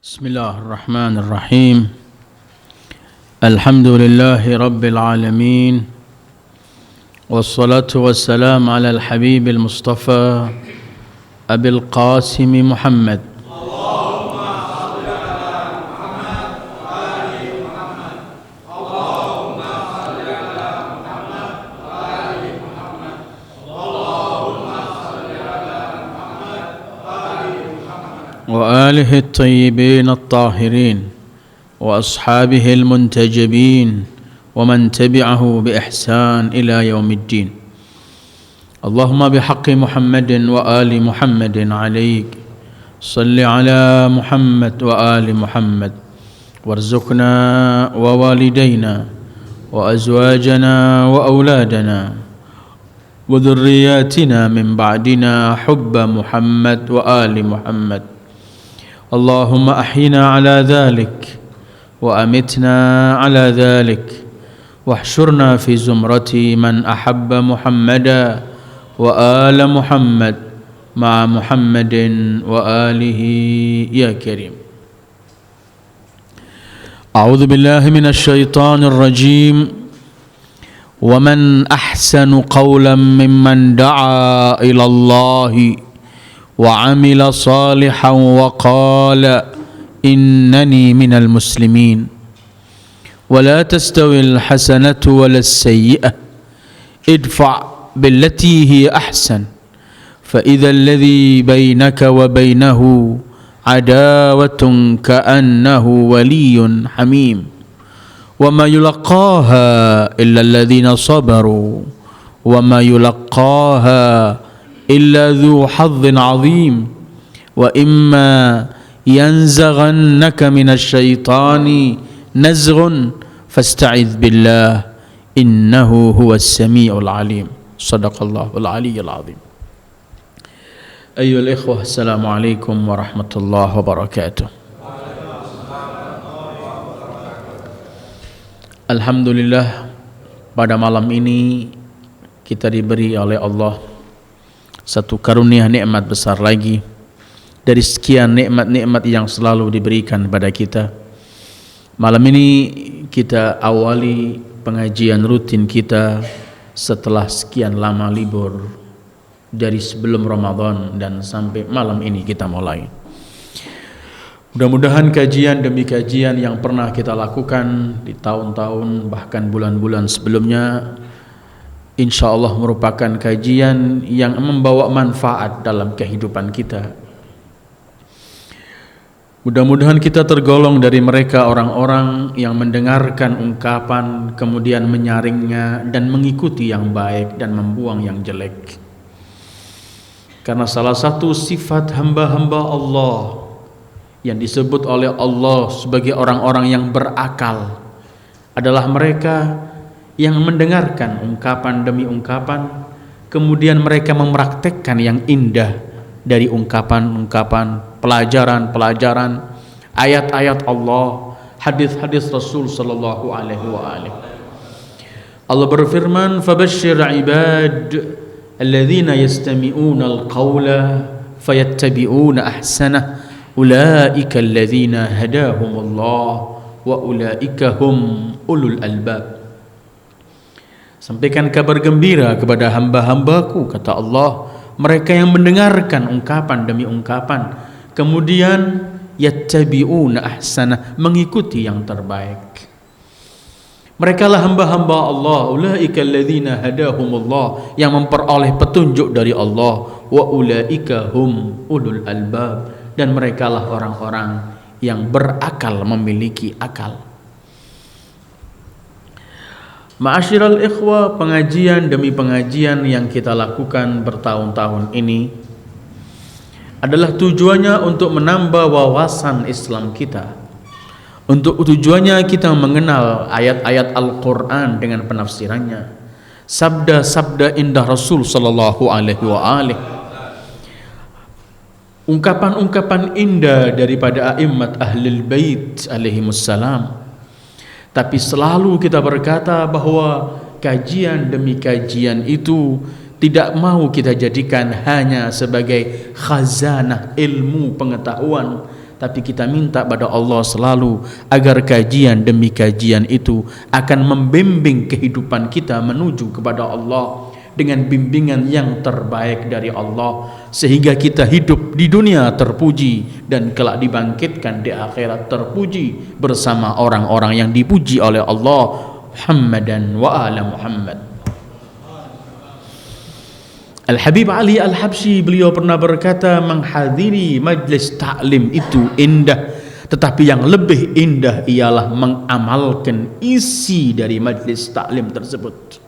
Bismillahirrahmanirrahim. Alhamdulillahi rabbil alamin. Wassalatu wassalamu ala al-habibil mustafa Abil Qasim Muhammad وآله الطيبين الطاهرين وأصحابه المنتجبين ومن تبعه بإحسان إلى يوم الدين. اللهم بحق محمد وآل محمد عليك صل على محمد وآل محمد وارزقنا ووالدينا وأزواجنا وأولادنا وذرياتنا من بعدنا حب محمد وآل محمد. اللهم أحينا على ذلك وأمتنا على ذلك واحشرنا في زمرة من أحب محمدا وآل محمد مع محمد وآله يا كريم. أعوذ بالله من الشيطان الرجيم. ومن أحسن قولا ممن دعا إلى الله وعمل صالحا وقال إنني من المسلمين ولا تستوي الحسنة ولا السيئة ادفع بالتي هي أحسن فإذا الذي بينك وبينه عداوة كأنه ولي حميم وما يلقاها إلا الذين صبروا وما يلقاها إلا ذو حظ عظيم وإما ينزغنك من الشيطان نزغ فاستعذ بالله إنه هو السميع العليم. صدق الله العلي العظيم. أيها الإخوة السلام عليكم ورحمة الله وبركاته. Alhamdulillah, pada malam ini kita diberi oleh Allah satu karunia nikmat besar lagi dari sekian nikmat-nikmat yang selalu diberikan pada kita. Malam ini kita awali pengajian rutin kita setelah sekian lama libur dari sebelum Ramadan dan sampai malam ini kita mulai. Mudah-mudahan kajian demi kajian yang pernah kita lakukan di tahun-tahun bahkan bulan-bulan sebelumnya insya Allah merupakan kajian yang membawa manfaat dalam kehidupan kita. Mudah-mudahan kita tergolong dari mereka orang-orang yang mendengarkan ungkapan kemudian menyaringnya dan mengikuti yang baik dan membuang yang jelek. Karena salah satu sifat hamba-hamba Allah yang disebut oleh Allah sebagai orang-orang yang berakal adalah mereka yang mendengarkan ungkapan demi ungkapan, kemudian mereka mempraktekkan yang indah dari ungkapan-ungkapan, pelajaran-pelajaran, ayat-ayat Allah, hadis-hadis Rasul sallallahu alaihi wasallam. Allah berfirman, "Fabashshir 'ibad alladzina yastami'una al-qawla fayattabi'una ahsanah, ulaika alladzina hadahumullah wa ulaika hum ulul albab." Sampaikan kabar gembira kepada hamba-hambaku, kata Allah, mereka yang mendengarkan ungkapan demi ungkapan, kemudian yattabi'una ahsanah, mengikuti yang terbaik. Mereka lah hamba-hamba Allah, ulaika alladzina hadahumullah, yang memperoleh petunjuk dari Allah, wa ulaika hum ulul albab, dan mereka lah orang-orang yang berakal, memiliki akal. Ma'asyiral ikhwah, pengajian demi pengajian yang kita lakukan bertahun-tahun ini adalah tujuannya untuk menambah wawasan Islam kita. Untuk tujuannya kita mengenal ayat-ayat Al-Quran dengan penafsirannya, sabda-sabda indah Rasul sallallahu alaihi wasallam, ungkapan-ungkapan indah daripada a'immat ahlul bait alaihimussalam. Tapi selalu kita berkata bahwa kajian demi kajian itu tidak mau kita jadikan hanya sebagai khazanah ilmu pengetahuan, tapi kita minta pada Allah selalu agar kajian demi kajian itu akan membimbing kehidupan kita menuju kepada Allah dengan bimbingan yang terbaik dari Allah, sehingga kita hidup di dunia terpuji dan kelak dibangkitkan di akhirat terpuji bersama orang-orang yang dipuji oleh Allah. Muhammadan wa ala Muhammad. Al-Habib Ali Al-Habsyi, beliau pernah berkata, menghadiri majlis taklim itu indah, tetapi yang lebih indah ialah mengamalkan isi dari majlis taklim tersebut.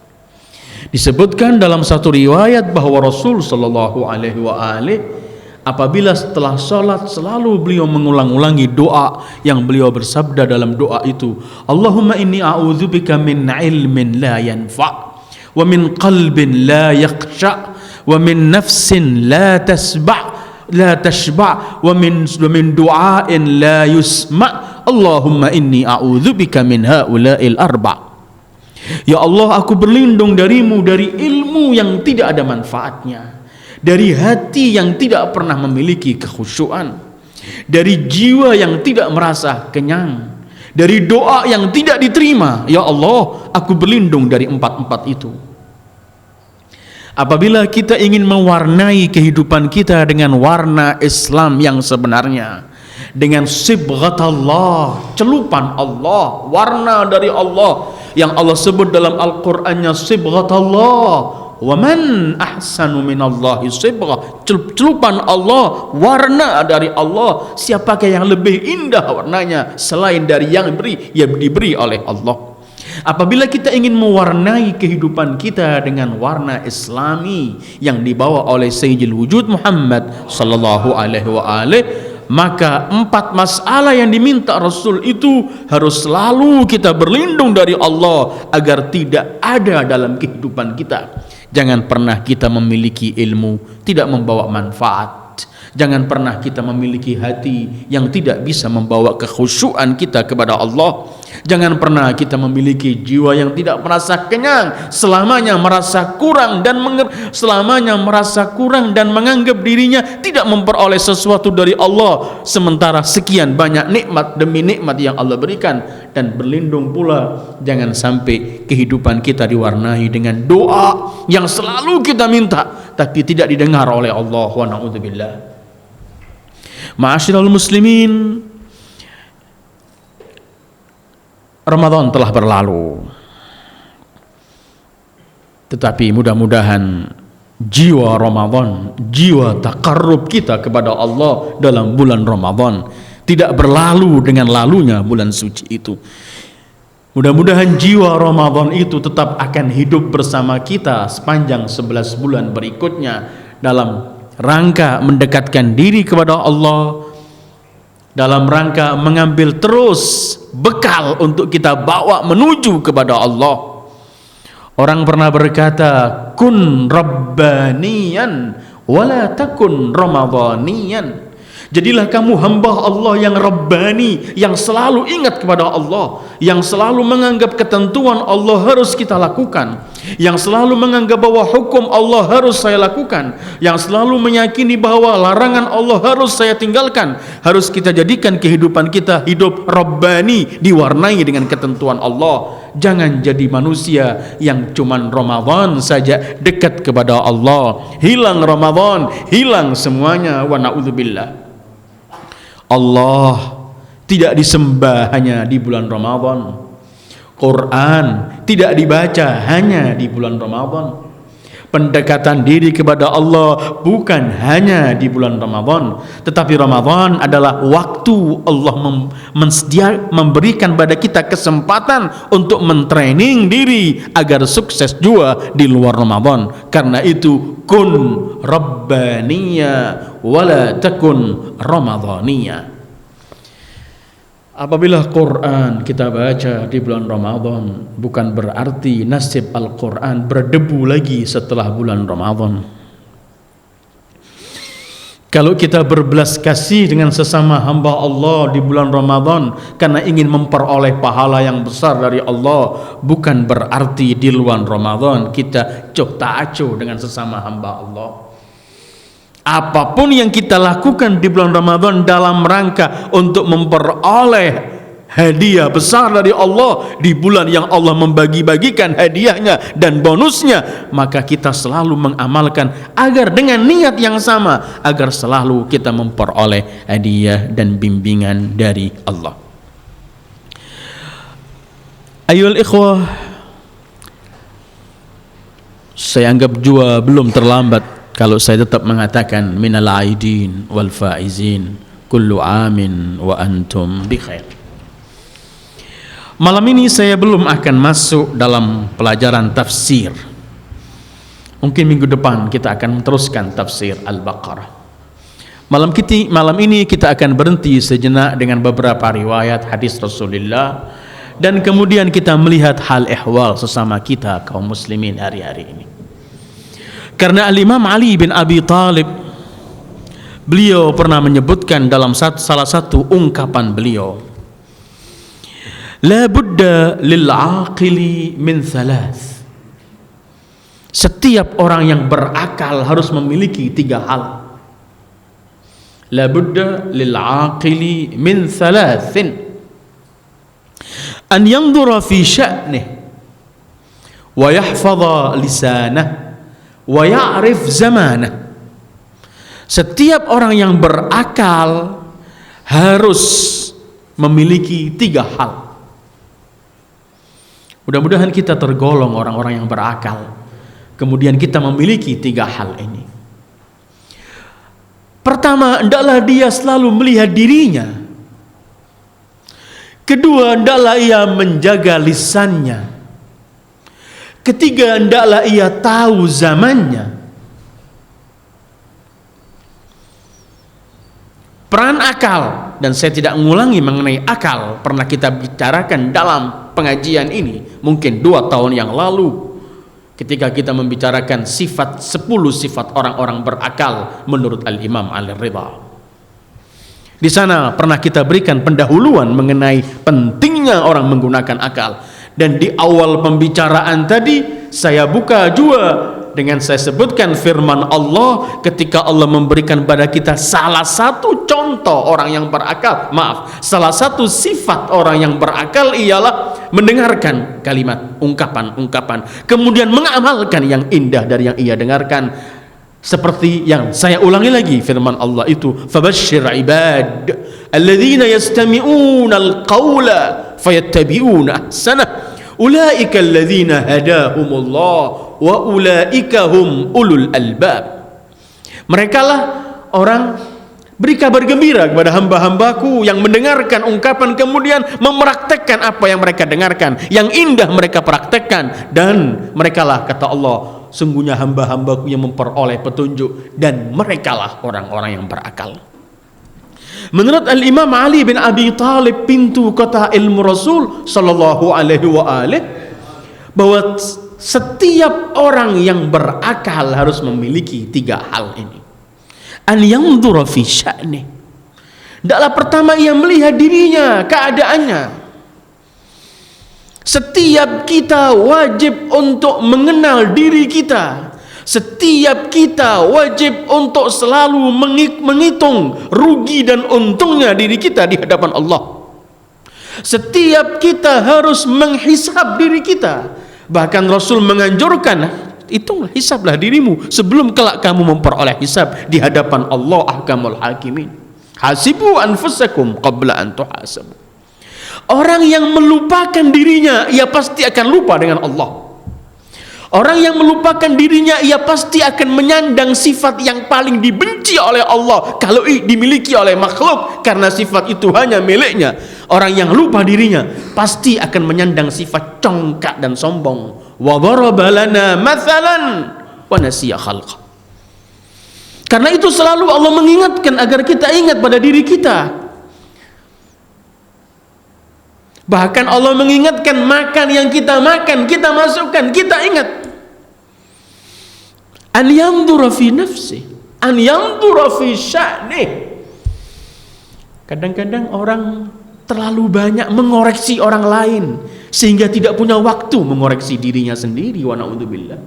Disebutkan dalam satu riwayat bahwa Rasul sallallahu alaihi wasallam apabila setelah sholat selalu beliau mengulang-ulangi doa yang beliau bersabda dalam doa itu, Allahumma inni a'udzubika min ilmin la yanfa' wa min qalbin la yakhsha' wa min nafsin la tashba' wa min du'ain la yusma'. Allahumma inni a'udzubika min haula'il arba'. Ya Allah, aku berlindung darimu dari ilmu yang tidak ada manfaatnya, dari hati yang tidak pernah memiliki kekhusyuan, dari jiwa yang tidak merasa kenyang, dari doa yang tidak diterima. Ya Allah, aku berlindung dari empat-empat itu. Apabila kita ingin mewarnai kehidupan kita dengan warna Islam yang sebenarnya, dengan sibghatullah, celupan Allah, warna dari Allah yang Allah sebut dalam Al-Qur'annya sibghatullah, wa man ahsanu minallahi sibghah, celupan Allah, warna dari Allah. Siapakah yang lebih indah warnanya selain dari yang diberi oleh Allah? Apabila kita ingin mewarnai kehidupan kita dengan warna Islami yang dibawa oleh Sayyidil Wujud Muhammad sallallahu alaihi wasallam, maka empat masalah yang diminta Rasul itu harus selalu kita berlindung dari Allah agar tidak ada dalam kehidupan kita. Jangan pernah kita memiliki ilmu tidak membawa manfaat. Jangan pernah kita memiliki hati yang tidak bisa membawa kekhusyuan kita kepada Allah. Jangan pernah kita memiliki jiwa yang tidak merasa kenyang, selamanya merasa kurang dan menganggap dirinya tidak memperoleh sesuatu dari Allah, sementara sekian banyak nikmat demi nikmat yang Allah berikan. Dan berlindung pula jangan sampai kehidupan kita diwarnai dengan doa yang selalu kita minta tapi tidak didengar oleh Allah. Wa na'udzubillah. Ma'asyiral muslimin, Ramadan telah berlalu, tetapi mudah-mudahan jiwa Ramadan, jiwa taqarrub kita kepada Allah dalam bulan Ramadan tidak berlalu dengan lalunya bulan suci itu. Mudah-mudahan jiwa Ramadan itu tetap akan hidup bersama kita sepanjang 11 bulan berikutnya dalam rangka mendekatkan diri kepada Allah, dalam rangka mengambil terus bekal untuk kita bawa menuju kepada Allah. Orang pernah berkata, kun rabbaniyan wala takun ramadhaniyan. Jadilah kamu hamba Allah yang rabbani, yang selalu ingat kepada Allah, yang selalu menganggap ketentuan Allah harus kita lakukan, yang selalu menganggap bahwa hukum Allah harus saya lakukan, yang selalu meyakini bahwa larangan Allah harus saya tinggalkan. Harus kita jadikan kehidupan kita hidup rabbani, diwarnai dengan ketentuan Allah. Jangan jadi manusia yang cuman Ramadan saja dekat kepada Allah, hilang Ramadan, hilang semuanya. Wa na'udzubillah. Allah tidak disembah hanya di bulan Ramadan. Quran tidak dibaca hanya di bulan Ramadan. Pendekatan diri kepada Allah bukan hanya di bulan Ramadan, tetapi Ramadan adalah waktu Allah memberikan pada kita kesempatan untuk mentraining diri agar sukses juga di luar Ramadan. Karena itu, kun rabbaniya wala takun ramadhaniya. Apabila Quran kita baca di bulan Ramadan, bukan berarti nasib Al-Quran berdebu lagi setelah bulan Ramadan. Kalau kita berbelas kasih dengan sesama hamba Allah di bulan Ramadan karena ingin memperoleh pahala yang besar dari Allah, bukan berarti di luar Ramadan kita cuh tak acuh dengan sesama hamba Allah. Apapun yang kita lakukan di bulan Ramadan dalam rangka untuk memperoleh hadiah besar dari Allah di bulan yang Allah membagi-bagikan hadiahnya dan bonusnya, maka kita selalu mengamalkan agar dengan niat yang sama, agar selalu kita memperoleh hadiah dan bimbingan dari Allah. Ayoul ikhwah, saya anggap juga belum terlambat kalau saya tetap mengatakan minal aidin wal faizin kullu amin wa antum bi khair. Malam ini saya belum akan masuk dalam pelajaran tafsir. Mungkin minggu depan kita akan meneruskan tafsir Al-Baqarah. Malam ini kita akan berhenti sejenak dengan beberapa riwayat hadis Rasulullah, dan kemudian kita melihat hal ehwal sesama kita kaum muslimin hari-hari ini. Karena Al-Imam Ali bin Abi Thalib, beliau pernah menyebutkan dalam salah satu ungkapan beliau, la budda lil aqili min thalath. Setiap orang yang berakal harus memiliki 3 hal. La budda lil aqili min thalathin. An yanzura fi sya'nih wa yahfadha lisanah wa ya'rif zamanah. Setiap orang yang berakal harus memiliki 3 hal. Mudah-mudahan kita tergolong orang-orang yang berakal, kemudian kita memiliki 3 hal ini. Pertama, hendaklah dia selalu melihat dirinya. Kedua, hendaklah ia menjaga lisannya. Ketiga, hendaklah ia tahu zamannya. Peran akal, dan saya tidak mengulangi mengenai akal, pernah kita bicarakan dalam pengajian ini mungkin 2 tahun yang lalu ketika kita membicarakan 10 sifat orang-orang berakal menurut Al-Imam Al-Ridha. Di sana pernah kita berikan pendahuluan mengenai pentingnya orang menggunakan akal, dan di awal pembicaraan tadi saya buka juga dengan saya sebutkan firman Allah ketika Allah memberikan pada kita salah satu contoh orang yang berakal, salah satu sifat orang yang berakal ialah mendengarkan kalimat, ungkapan-ungkapan, kemudian mengamalkan yang indah dari yang ia dengarkan. Seperti yang saya ulangi lagi firman Allah itu, fabashshir ibad alladzina yastami'una al-qawla fayattabi'una ahsanah ulaika alladzina hadahumullah wa ulaika hum ulul albab. Mereka lah orang, beri kabar gembira kepada hamba-hambaku yang mendengarkan ungkapan kemudian mempraktekkan apa yang mereka dengarkan, yang indah mereka praktekkan, dan mereka lah, kata Allah, sungguhnya hamba-hambaku yang memperoleh petunjuk, dan mereka lah orang-orang yang berakal. Menurut Al-Imam Ali bin Abi Thalib, pintu kota ilmu Rasul sallallahu alaihi wa alihi, bahwa setiap orang yang berakal harus memiliki 3 hal ini. An yanzura fi sya'nih. Hendaklah pertama ia melihat dirinya, keadaannya. Setiap kita wajib untuk mengenal diri kita. Setiap kita wajib untuk selalu menghitung rugi dan untungnya diri kita di hadapan Allah. Setiap kita harus menghisab diri kita. Bahkan Rasul menganjurkan, hitunglah, hisablah dirimu sebelum kelak kamu memperoleh hisab di hadapan Allah ahkamul hakimin. Hasibu anfusakum qabla an tuhasabu. Orang yang melupakan dirinya, ia pasti akan lupa dengan Allah. Orang yang melupakan dirinya, ia pasti akan menyandang sifat yang paling dibenci oleh Allah kalau dimiliki oleh makhluk, karena sifat itu hanya miliknya. Orang yang lupa dirinya pasti akan menyandang sifat congkak dan sombong. Wa daraba lana mathalan wa nasiya khalqa. Karena itu selalu Allah mengingatkan agar kita ingat pada diri kita. Bahkan Allah mengingatkan makan yang kita makan, kita masukkan, kita ingat. An yanzura fi nafsi. an yanzura fi sya'nih. Kadang-kadang orang terlalu banyak mengoreksi orang lain sehingga tidak punya waktu mengoreksi dirinya sendiri. Wa na'udzubillah.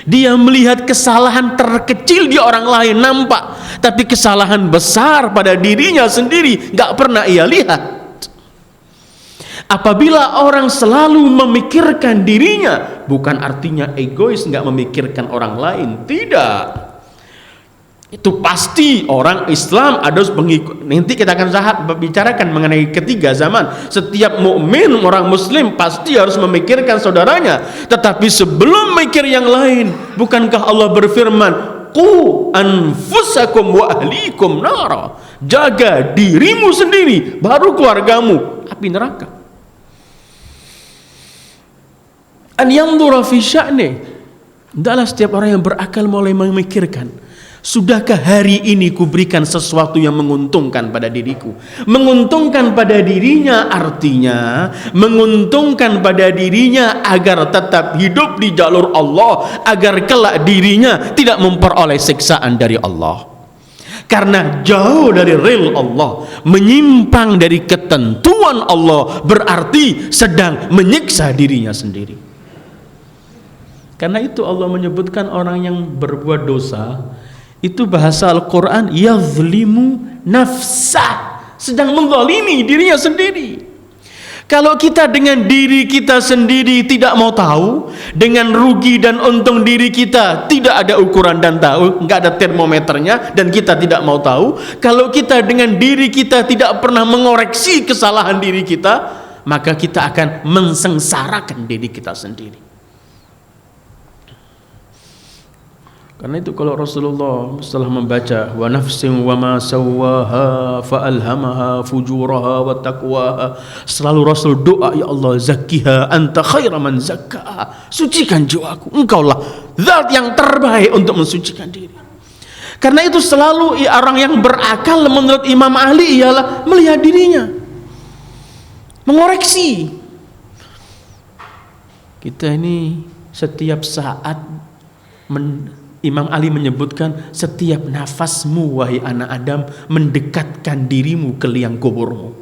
Dia melihat kesalahan terkecil di orang lain nampak, tapi kesalahan besar pada dirinya sendiri nggak pernah ia lihat. Apabila orang selalu memikirkan dirinya, bukan artinya egois, nggak memikirkan orang lain, tidak. Itu pasti orang Islam ada pengikut. Nanti kita akan bicarakan mengenai ketiga zaman. Setiap mukmin orang Muslim pasti harus memikirkan saudaranya. Tetapi sebelum mikir yang lain, bukankah Allah berfirman, "Qu anfusakum wa ahlikum nara." Jaga dirimu sendiri, baru keluargamu api neraka. An yanzura fi sya'ni. Hendaklah setiap orang yang berakal mulai memikirkan, sudahkah hari ini kuberikan sesuatu yang menguntungkan pada diriku? Menguntungkan pada dirinya artinya menguntungkan pada dirinya agar tetap hidup di jalur Allah, agar kelak dirinya tidak memperoleh siksaan dari Allah. Karena jauh dari real Allah, menyimpang dari ketentuan Allah, berarti sedang menyiksa dirinya sendiri. Karena itu Allah menyebutkan orang yang berbuat dosa, itu bahasa Al-Quran, yazlimu nafsah, sedang menzalimi dirinya sendiri. Kalau kita dengan diri kita sendiri tidak mau tahu, dengan rugi dan untung diri kita tidak ada ukuran dan tahu, nggak ada termometernya, dan kita tidak mau tahu. Kalau kita dengan diri kita tidak pernah mengoreksi kesalahan diri kita, maka kita akan mensengsarakan diri kita sendiri. Karena itu kalau Rasulullah setelah membaca wa nafsin wa ma sawwaha fa alhamaha fujuraha wa taqwaha, selalu Rasul doa, ya Allah zakkiha anta khaira man zakkaha, sucikan jiwaku, engkaulah zat yang terbaik untuk mensucikan diri. Karena itu selalu orang yang berakal menurut Imam Ahli ialah melihat dirinya, mengoreksi. Kita ini setiap saat Imam Ali menyebutkan, setiap nafasmu wahai anak Adam mendekatkan dirimu ke liang kuburmu.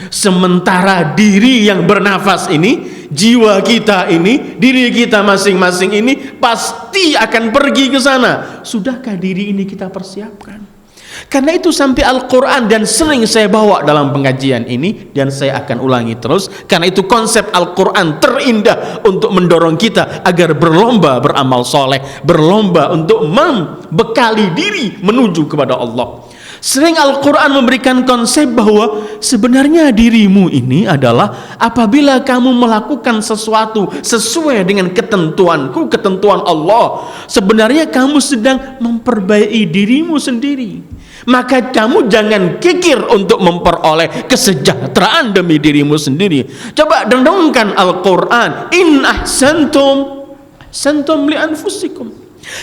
Sementara diri yang bernafas ini, jiwa kita ini, diri kita masing-masing ini pasti akan pergi ke sana. Sudahkah diri ini kita persiapkan? Karena itu sampai Al-Quran, dan sering saya bawa dalam pengajian ini, dan saya akan ulangi terus, karena itu konsep Al-Quran terindah untuk mendorong kita agar berlomba beramal soleh, berlomba untuk membekali diri menuju kepada Allah. Sering Al-Quran memberikan konsep bahwa sebenarnya dirimu ini adalah apabila kamu melakukan sesuatu sesuai dengan ketentuanku, ketentuan Allah, sebenarnya kamu sedang memperbaiki dirimu sendiri. Maka kamu jangan kikir untuk memperoleh kesejahteraan demi dirimu sendiri. Coba dengarkan Al-Quran, in ahsantum ahsantum li anfusikum.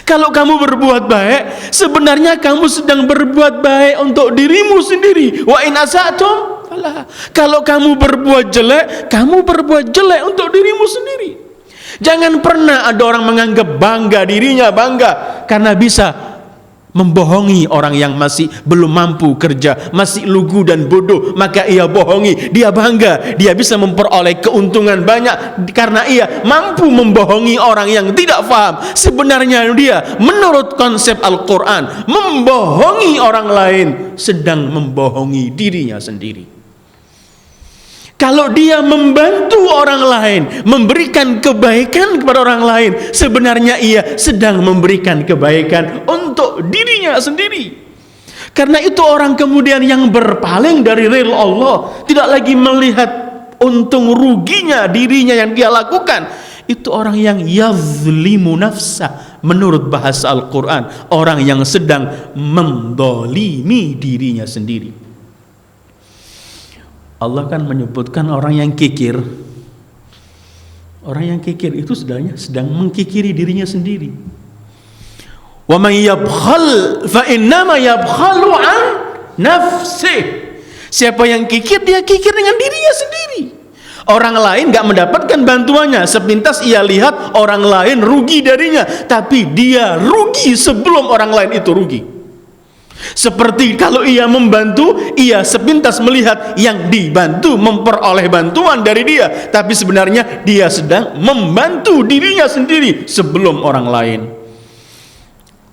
Kalau kamu berbuat baik, sebenarnya kamu sedang berbuat baik untuk dirimu sendiri. Wa in asatum falah. Kalau kamu berbuat jelek, kamu berbuat jelek untuk dirimu sendiri. Jangan pernah ada orang menganggap bangga dirinya bangga karena bisa membohongi orang yang masih belum mampu kerja, masih lugu dan bodoh, maka ia bohongi, dia bangga, dia bisa memperoleh keuntungan banyak karena ia mampu membohongi orang yang tidak paham. Sebenarnya dia menurut konsep Al-Quran membohongi orang lain, sedang membohongi dirinya sendiri. Kalau dia membantu orang lain, memberikan kebaikan kepada orang lain, sebenarnya ia sedang memberikan kebaikan untuk dirinya sendiri. Karena itu orang kemudian yang berpaling dari real Allah, tidak lagi melihat untung ruginya dirinya yang dia lakukan. Itu orang yang yazlimu nafsa, menurut bahasa Al-Quran, orang yang sedang mendolimi dirinya sendiri. Allah kan menyebutkan orang yang kikir. Orang yang kikir itu sebenarnya sedang mengkikiri dirinya sendiri. Wa man yabkhal fa innama yabkhalu an nafsih. Siapa yang kikir, dia kikir dengan dirinya sendiri. Orang lain gak mendapatkan bantuannya, sepintas ia lihat orang lain rugi darinya, tapi dia rugi sebelum orang lain itu rugi. Seperti kalau ia membantu, ia sepintas melihat yang dibantu memperoleh bantuan dari dia, tapi sebenarnya dia sedang membantu dirinya sendiri sebelum orang lain.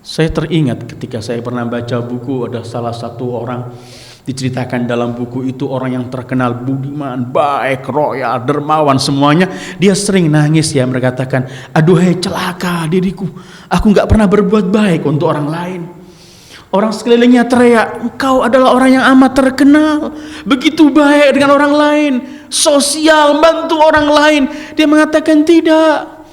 Saya teringat ketika saya pernah baca buku, ada salah satu orang diceritakan dalam buku itu, orang yang terkenal budiman, baik, royal, dermawan semuanya. Dia sering nangis ya, berkatakan, aduhai celaka diriku, aku gak pernah berbuat baik untuk orang lain. Orang sekelilingnya teriak, engkau adalah orang yang amat terkenal, begitu baik dengan orang lain, sosial, bantu orang lain. Dia mengatakan tidak.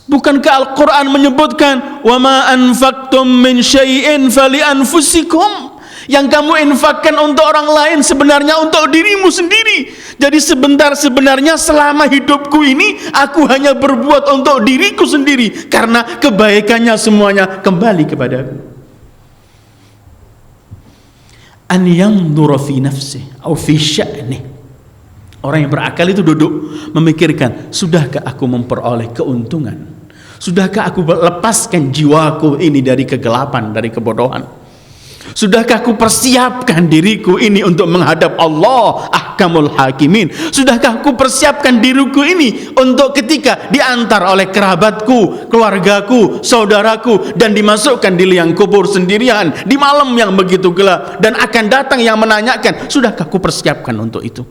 Bukankah Al-Quran menyebutkan, wa ma anfaqtum min syai'in fali anfusikum, yang kamu infakkan untuk orang lain sebenarnya untuk dirimu sendiri. Jadi sebenarnya selama hidupku ini aku hanya berbuat untuk diriku sendiri, karena kebaikannya semuanya kembali kepadaku. An yanzura fi nafsihi atau fi sya'nihi. Orang yang berakal itu duduk memikirkan, sudahkah aku memperoleh keuntungan? Sudahkah aku lepaskan jiwaku ini dari kegelapan, dari kebodohan? Sudahkah aku persiapkan diriku ini untuk menghadap Allah ahkamul hakimin? Sudahkah aku persiapkan diriku ini untuk ketika diantar oleh kerabatku, keluargaku, saudaraku, dan dimasukkan di liang kubur sendirian di malam yang begitu gelap, dan akan datang yang menanyakan, sudahkah aku persiapkan untuk itu?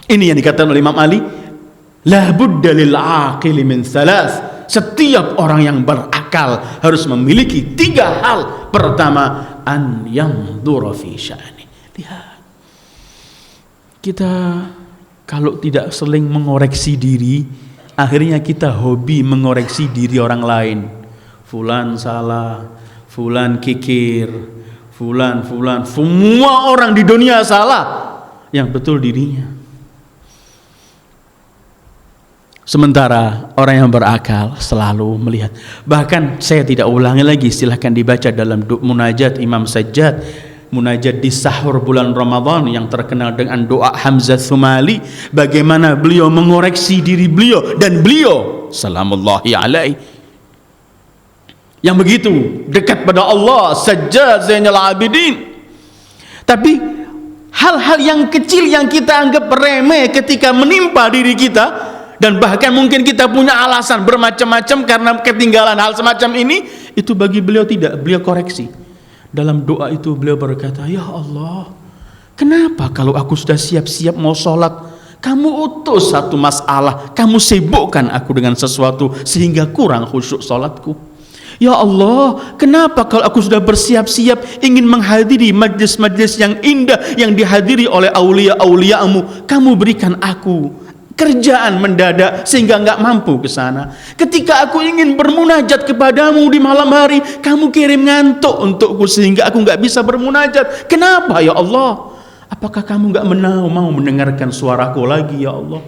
Ini yang dikatakan oleh Imam Ali, la budda lil aqili min thalath. Setiap orang yang berakal harus memiliki 3 hal. Pertama, an yanzura fi sya'ni. Lihat, kita kalau tidak seling mengoreksi diri, akhirnya kita hobi mengoreksi diri orang lain. Fulan salah, fulan kikir, fulan, semua orang di dunia salah, yang betul dirinya. Sementara orang yang berakal selalu melihat. Bahkan saya tidak ulangi lagi, silahkan dibaca dalam munajat Imam Sajjad, munajat di sahur bulan Ramadan yang terkenal dengan doa Hamzah Tsumali, bagaimana beliau mengoreksi diri beliau, dan beliau salamullahi alaihi yang begitu dekat pada Allah, Sajjad Zainal Abidin. Tapi hal-hal yang kecil yang kita anggap remeh ketika menimpa diri kita, dan bahkan mungkin kita punya alasan bermacam-macam karena ketinggalan hal semacam ini, itu bagi beliau tidak, beliau koreksi. Dalam doa itu beliau berkata, ya Allah, kenapa kalau aku sudah siap-siap mau sholat, kamu utus satu masalah, kamu sibukkan aku dengan sesuatu sehingga kurang khusyuk sholatku. Ya Allah, kenapa kalau aku sudah bersiap-siap ingin menghadiri majlis-majlis yang indah yang dihadiri oleh aulia-auliamu, kamu berikan aku kerjaan mendadak sehingga enggak mampu ke sana. Ketika aku ingin bermunajat kepadamu di malam hari, kamu kirim ngantuk untukku sehingga aku enggak bisa bermunajat. Kenapa ya Allah? Apakah kamu enggak mau mendengarkan suaraku lagi ya Allah?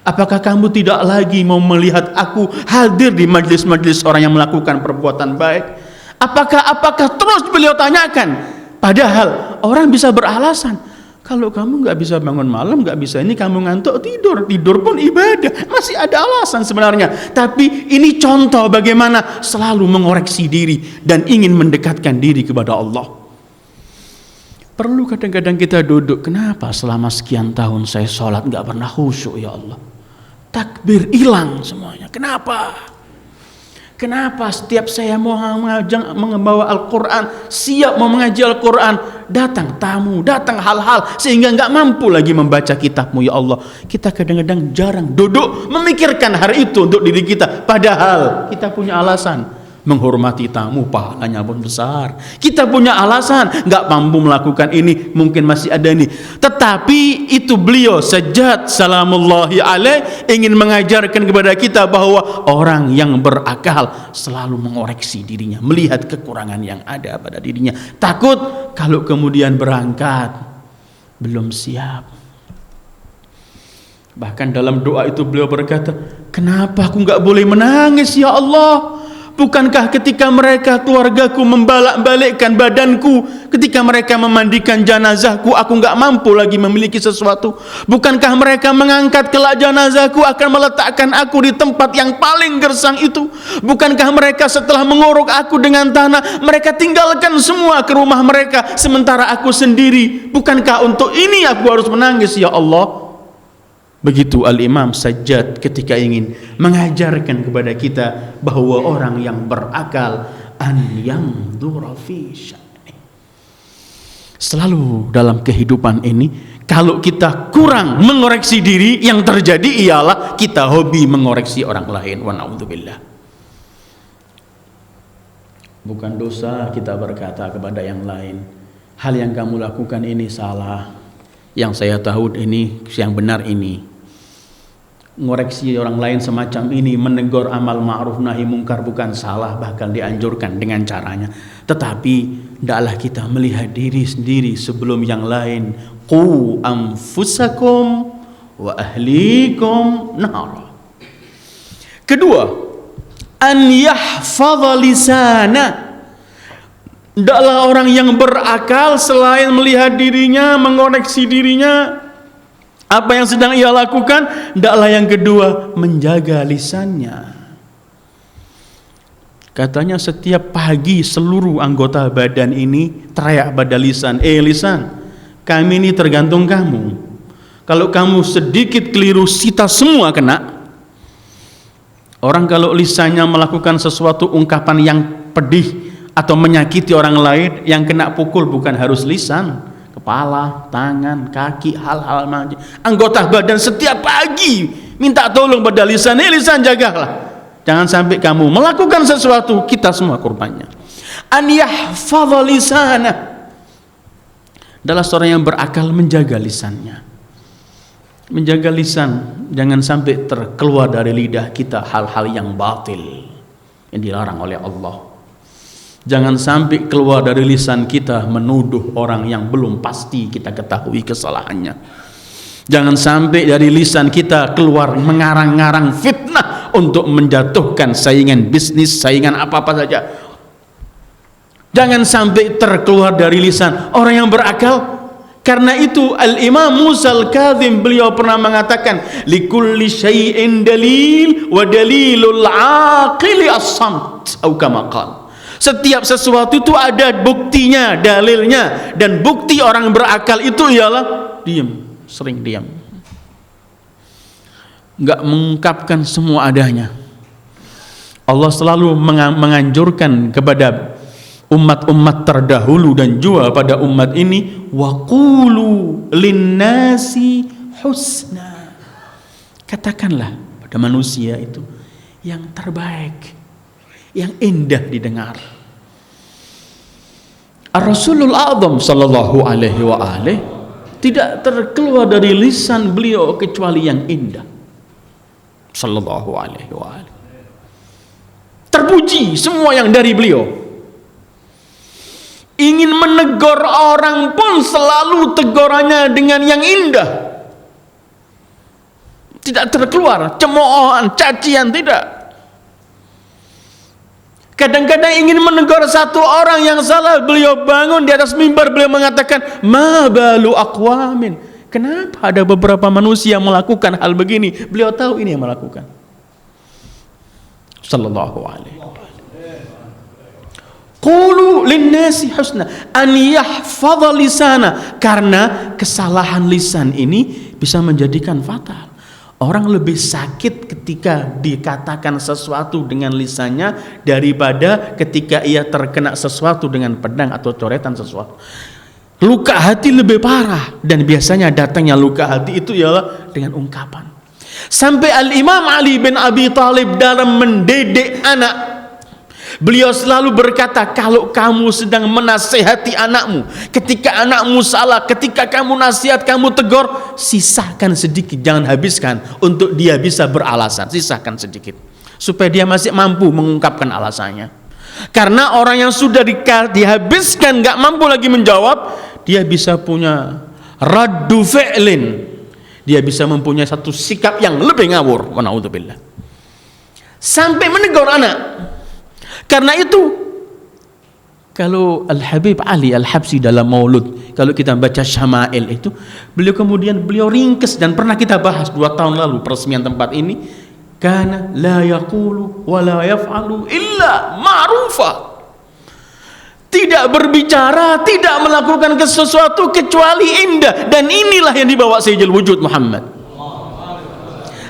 Apakah kamu tidak lagi mau melihat aku hadir di majlis-majlis orang yang melakukan perbuatan baik? Apakah terus beliau tanyakan? Padahal orang bisa beralasan, kalau kamu nggak bisa bangun malam, nggak bisa ini, kamu ngantuk, tidur pun ibadah, masih ada alasan sebenarnya. Tapi ini contoh bagaimana selalu mengoreksi diri dan ingin mendekatkan diri kepada Allah. Perlu kadang-kadang kita duduk, kenapa selama sekian tahun saya sholat nggak pernah khusyuk ya Allah? Takbir hilang semuanya. Kenapa setiap saya mau membawa Al-Quran, siap mau mengaji Al-Quran, datang tamu, datang hal-hal sehingga nggak mampu lagi membaca kitabmu ya Allah. Kita kadang-kadang jarang duduk memikirkan hari itu untuk diri kita, padahal kita punya alasan. Menghormati tamu pahalanya pun besar. Kita punya alasan nggak mampu melakukan ini, mungkin masih ada ini. Tetapi itu beliau Sajjad salamullahi alaih ingin mengajarkan kepada kita bahwa orang yang berakal selalu mengoreksi dirinya, melihat kekurangan yang ada pada dirinya. Takut kalau kemudian berangkat belum siap. Bahkan dalam doa itu beliau berkata, kenapa aku nggak boleh menangis ya Allah? Bukankah ketika mereka, keluargaku, membalak-balikkan badanku ketika mereka memandikan jenazahku, aku enggak mampu lagi memiliki sesuatu? Bukankah mereka mengangkat kelak jenazahku, akan meletakkan aku di tempat yang paling gersang itu? Bukankah mereka setelah menguruk aku dengan tanah, mereka tinggalkan semua ke rumah mereka, sementara aku sendiri? Bukankah untuk ini aku harus menangis, ya Allah? Begitu Al-Imam Sajjad ketika ingin mengajarkan kepada kita bahwa orang yang berakal an yanzura fi sya'ni. Selalu dalam kehidupan ini, kalau kita kurang mengoreksi diri, yang terjadi ialah kita hobi mengoreksi orang lain. Wa na'udzubillah. Bukan dosa kita berkata kepada yang lain, hal yang kamu lakukan ini salah, yang saya tahu ini, yang benar ini. Ngoreksi orang lain semacam ini, menegur amal ma'ruf nahi mungkar bukan salah, bahkan dianjurkan dengan caranya. Tetapi hendaklah kita melihat diri sendiri sebelum yang lain. Qu anfusakum wa ahlikum nar. Kedua, an yahfadha lisana. Hendaklah orang yang berakal selain melihat dirinya, mengoreksi dirinya, apa yang sedang ia lakukan, hendaklah yang kedua menjaga lisannya. Katanya setiap pagi seluruh anggota badan ini teriak pada lisan, lisan, kami ini tergantung kamu. Kalau kamu sedikit keliru, kita semua kena. Orang kalau lisannya melakukan sesuatu ungkapan yang pedih atau menyakiti orang lain, yang kena pukul bukan harus lisan, kepala, tangan, kaki, hal-hal macam anggota badan. Setiap pagi minta tolong pada lisan, lisan jagalah, jangan sampai kamu melakukan sesuatu, kita semua korbannya. An yahfadha lisana, adalah seorang yang berakal menjaga lisannya. Menjaga lisan, jangan sampai terkeluar dari lidah kita hal-hal yang batil yang dilarang oleh Allah. Jangan sampai keluar dari lisan kita menuduh orang yang belum pasti kita ketahui kesalahannya. Jangan sampai dari lisan kita keluar mengarang-ngarang fitnah untuk menjatuhkan saingan bisnis, saingan apa-apa saja. Jangan sampai terkeluar dari lisan orang yang berakal. Karena itu Al-Imam Musa Al-Kadzim, beliau pernah mengatakan, likulli syai'in dalil wa dalilul aqili as-samt, atau kama qala. Setiap sesuatu itu ada buktinya, dalilnya, dan bukti orang berakal itu ialah diam, sering diam, enggak mengungkapkan semua adanya. Allah selalu menganjurkan kepada umat-umat terdahulu dan juga pada umat ini, waqulu linnasi husna. Katakanlah pada manusia itu yang terbaik, yang indah didengar. Ar-Rasulul A'zam sallallahu alaihi wa alihi tidak terkeluar dari lisan beliau kecuali yang indah. Sallallahu alaihi wa alihi. Terpuji semua yang dari beliau. Ingin menegur orang pun selalu tegurannya dengan yang indah. Tidak terkeluar cemoohan, cacian, tidak. Kadang-kadang ingin menegur satu orang yang salah, beliau bangun di atas mimbar, beliau mengatakan, ma balu aqwamin. Kenapa ada beberapa manusia yang melakukan hal begini? Beliau tahu ini yang melakukan. Sallallahu alaihi wasallam. Qulu linnasi husna, an yahfadha lisana, karena kesalahan lisan ini bisa menjadikan fatal. Orang lebih sakit ketika dikatakan sesuatu dengan lisannya daripada ketika ia terkena sesuatu dengan pedang atau coretan sesuatu. Luka hati lebih parah, dan biasanya datangnya luka hati itu ialah dengan ungkapan. Sampai Al-Imam Ali bin Abi Thalib dalam mendidik anak, beliau selalu berkata, kalau kamu sedang menasihati anakmu, ketika anakmu salah, ketika kamu nasihat, kamu tegur, sisakan sedikit, jangan habiskan, untuk dia bisa beralasan. Sisakan sedikit supaya dia masih mampu mengungkapkan alasannya. Karena orang yang sudah dihabiskan gak mampu lagi menjawab, dia bisa punya raddu fi'lin, dia bisa mempunyai satu sikap yang lebih ngawur. Wa na'udzubillah. Sampai menegur anak, Karena itu kalau Al-Habib Ali Al-Habsyi dalam Maulud, kalau kita baca Syama'il itu, beliau ringkes, dan pernah kita bahas 2 tahun lalu peresmian tempat ini, kana la yaqulu wa la yaf'alu illa ma'rufa. Tidak berbicara, tidak melakukan sesuatu kecuali indah, dan inilah yang dibawa Sayyidul Wujud Muhammad.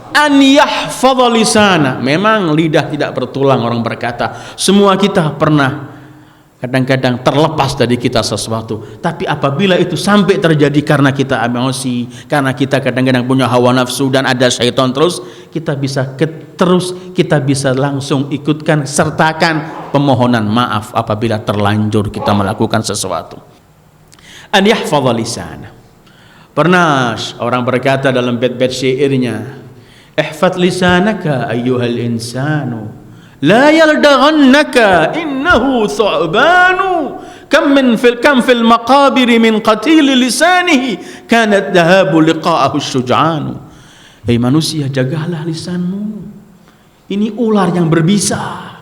An yahfadha lisana. Memang lidah tidak bertulang, orang berkata. Semua kita pernah kadang-kadang terlepas dari kita sesuatu, tapi apabila itu sampai terjadi karena kita emosi, karena kita kadang-kadang punya hawa nafsu dan ada syaitan, kita bisa langsung ikutkan, sertakan permohonan maaf apabila terlanjur kita melakukan sesuatu. An yahfadha lisana. Pernah orang berkata dalam bait-bait syairnya, ihfadz lisanaka ayyuhal insanu la yaldaghannaka innahu thu'banu kam fil maqabir min qatil lisanihi kanat dhahabu liqa'ahu syuja'anu. Hei manusia, jagalah lisanmu, ini ular yang berbisa,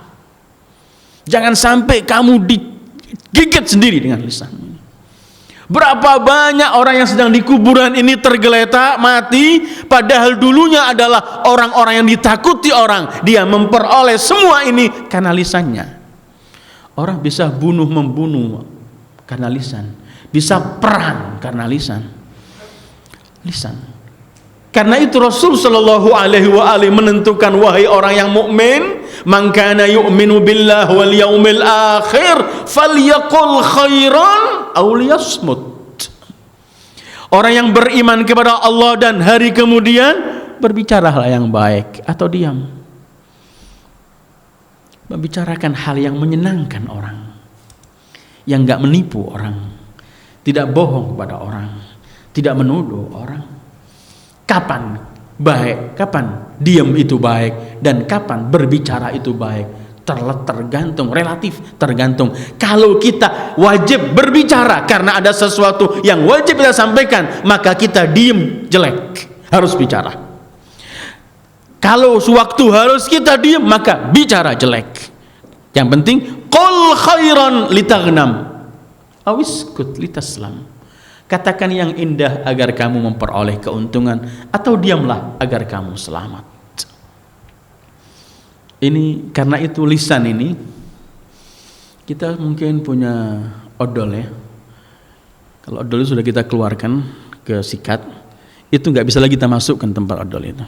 jangan sampai kamu digigit sendiri dengan lisanmu. Berapa banyak orang yang sedang di kuburan ini tergeletak mati, padahal dulunya adalah orang-orang yang ditakuti orang. Dia memperoleh semua ini karena lisannya. Orang bisa membunuh karena lisan, bisa perang karena lisan. Karena itu Rasul sallallahu alaihi wa alihi menentukan, wahai orang yang mukmin, man kana yu'minu billahi wal yaumil akhir falyaqul khairan aw liyasmut. Orang yang beriman kepada Allah dan hari kemudian, berbicaralah yang baik atau diam. Membicarakan hal yang menyenangkan orang, yang enggak menipu orang, tidak bohong kepada orang, tidak menuduh orang. Kapan baik, kapan diam itu baik, dan kapan berbicara itu baik, tergantung, relatif tergantung. Kalau kita wajib berbicara karena ada sesuatu yang wajib kita sampaikan, maka kita diam jelek, harus bicara. Kalau sewaktu harus kita diam, maka bicara jelek. Yang penting qul khairan litaghnam awiskut litaslam. Katakan yang indah agar kamu memperoleh keuntungan, atau diamlah agar kamu selamat. Ini karena itu lisan ini, kita mungkin punya odol ya. Kalau odol sudah kita keluarkan ke sikat, itu nggak bisa lagi kita masukkan tempat odol itu.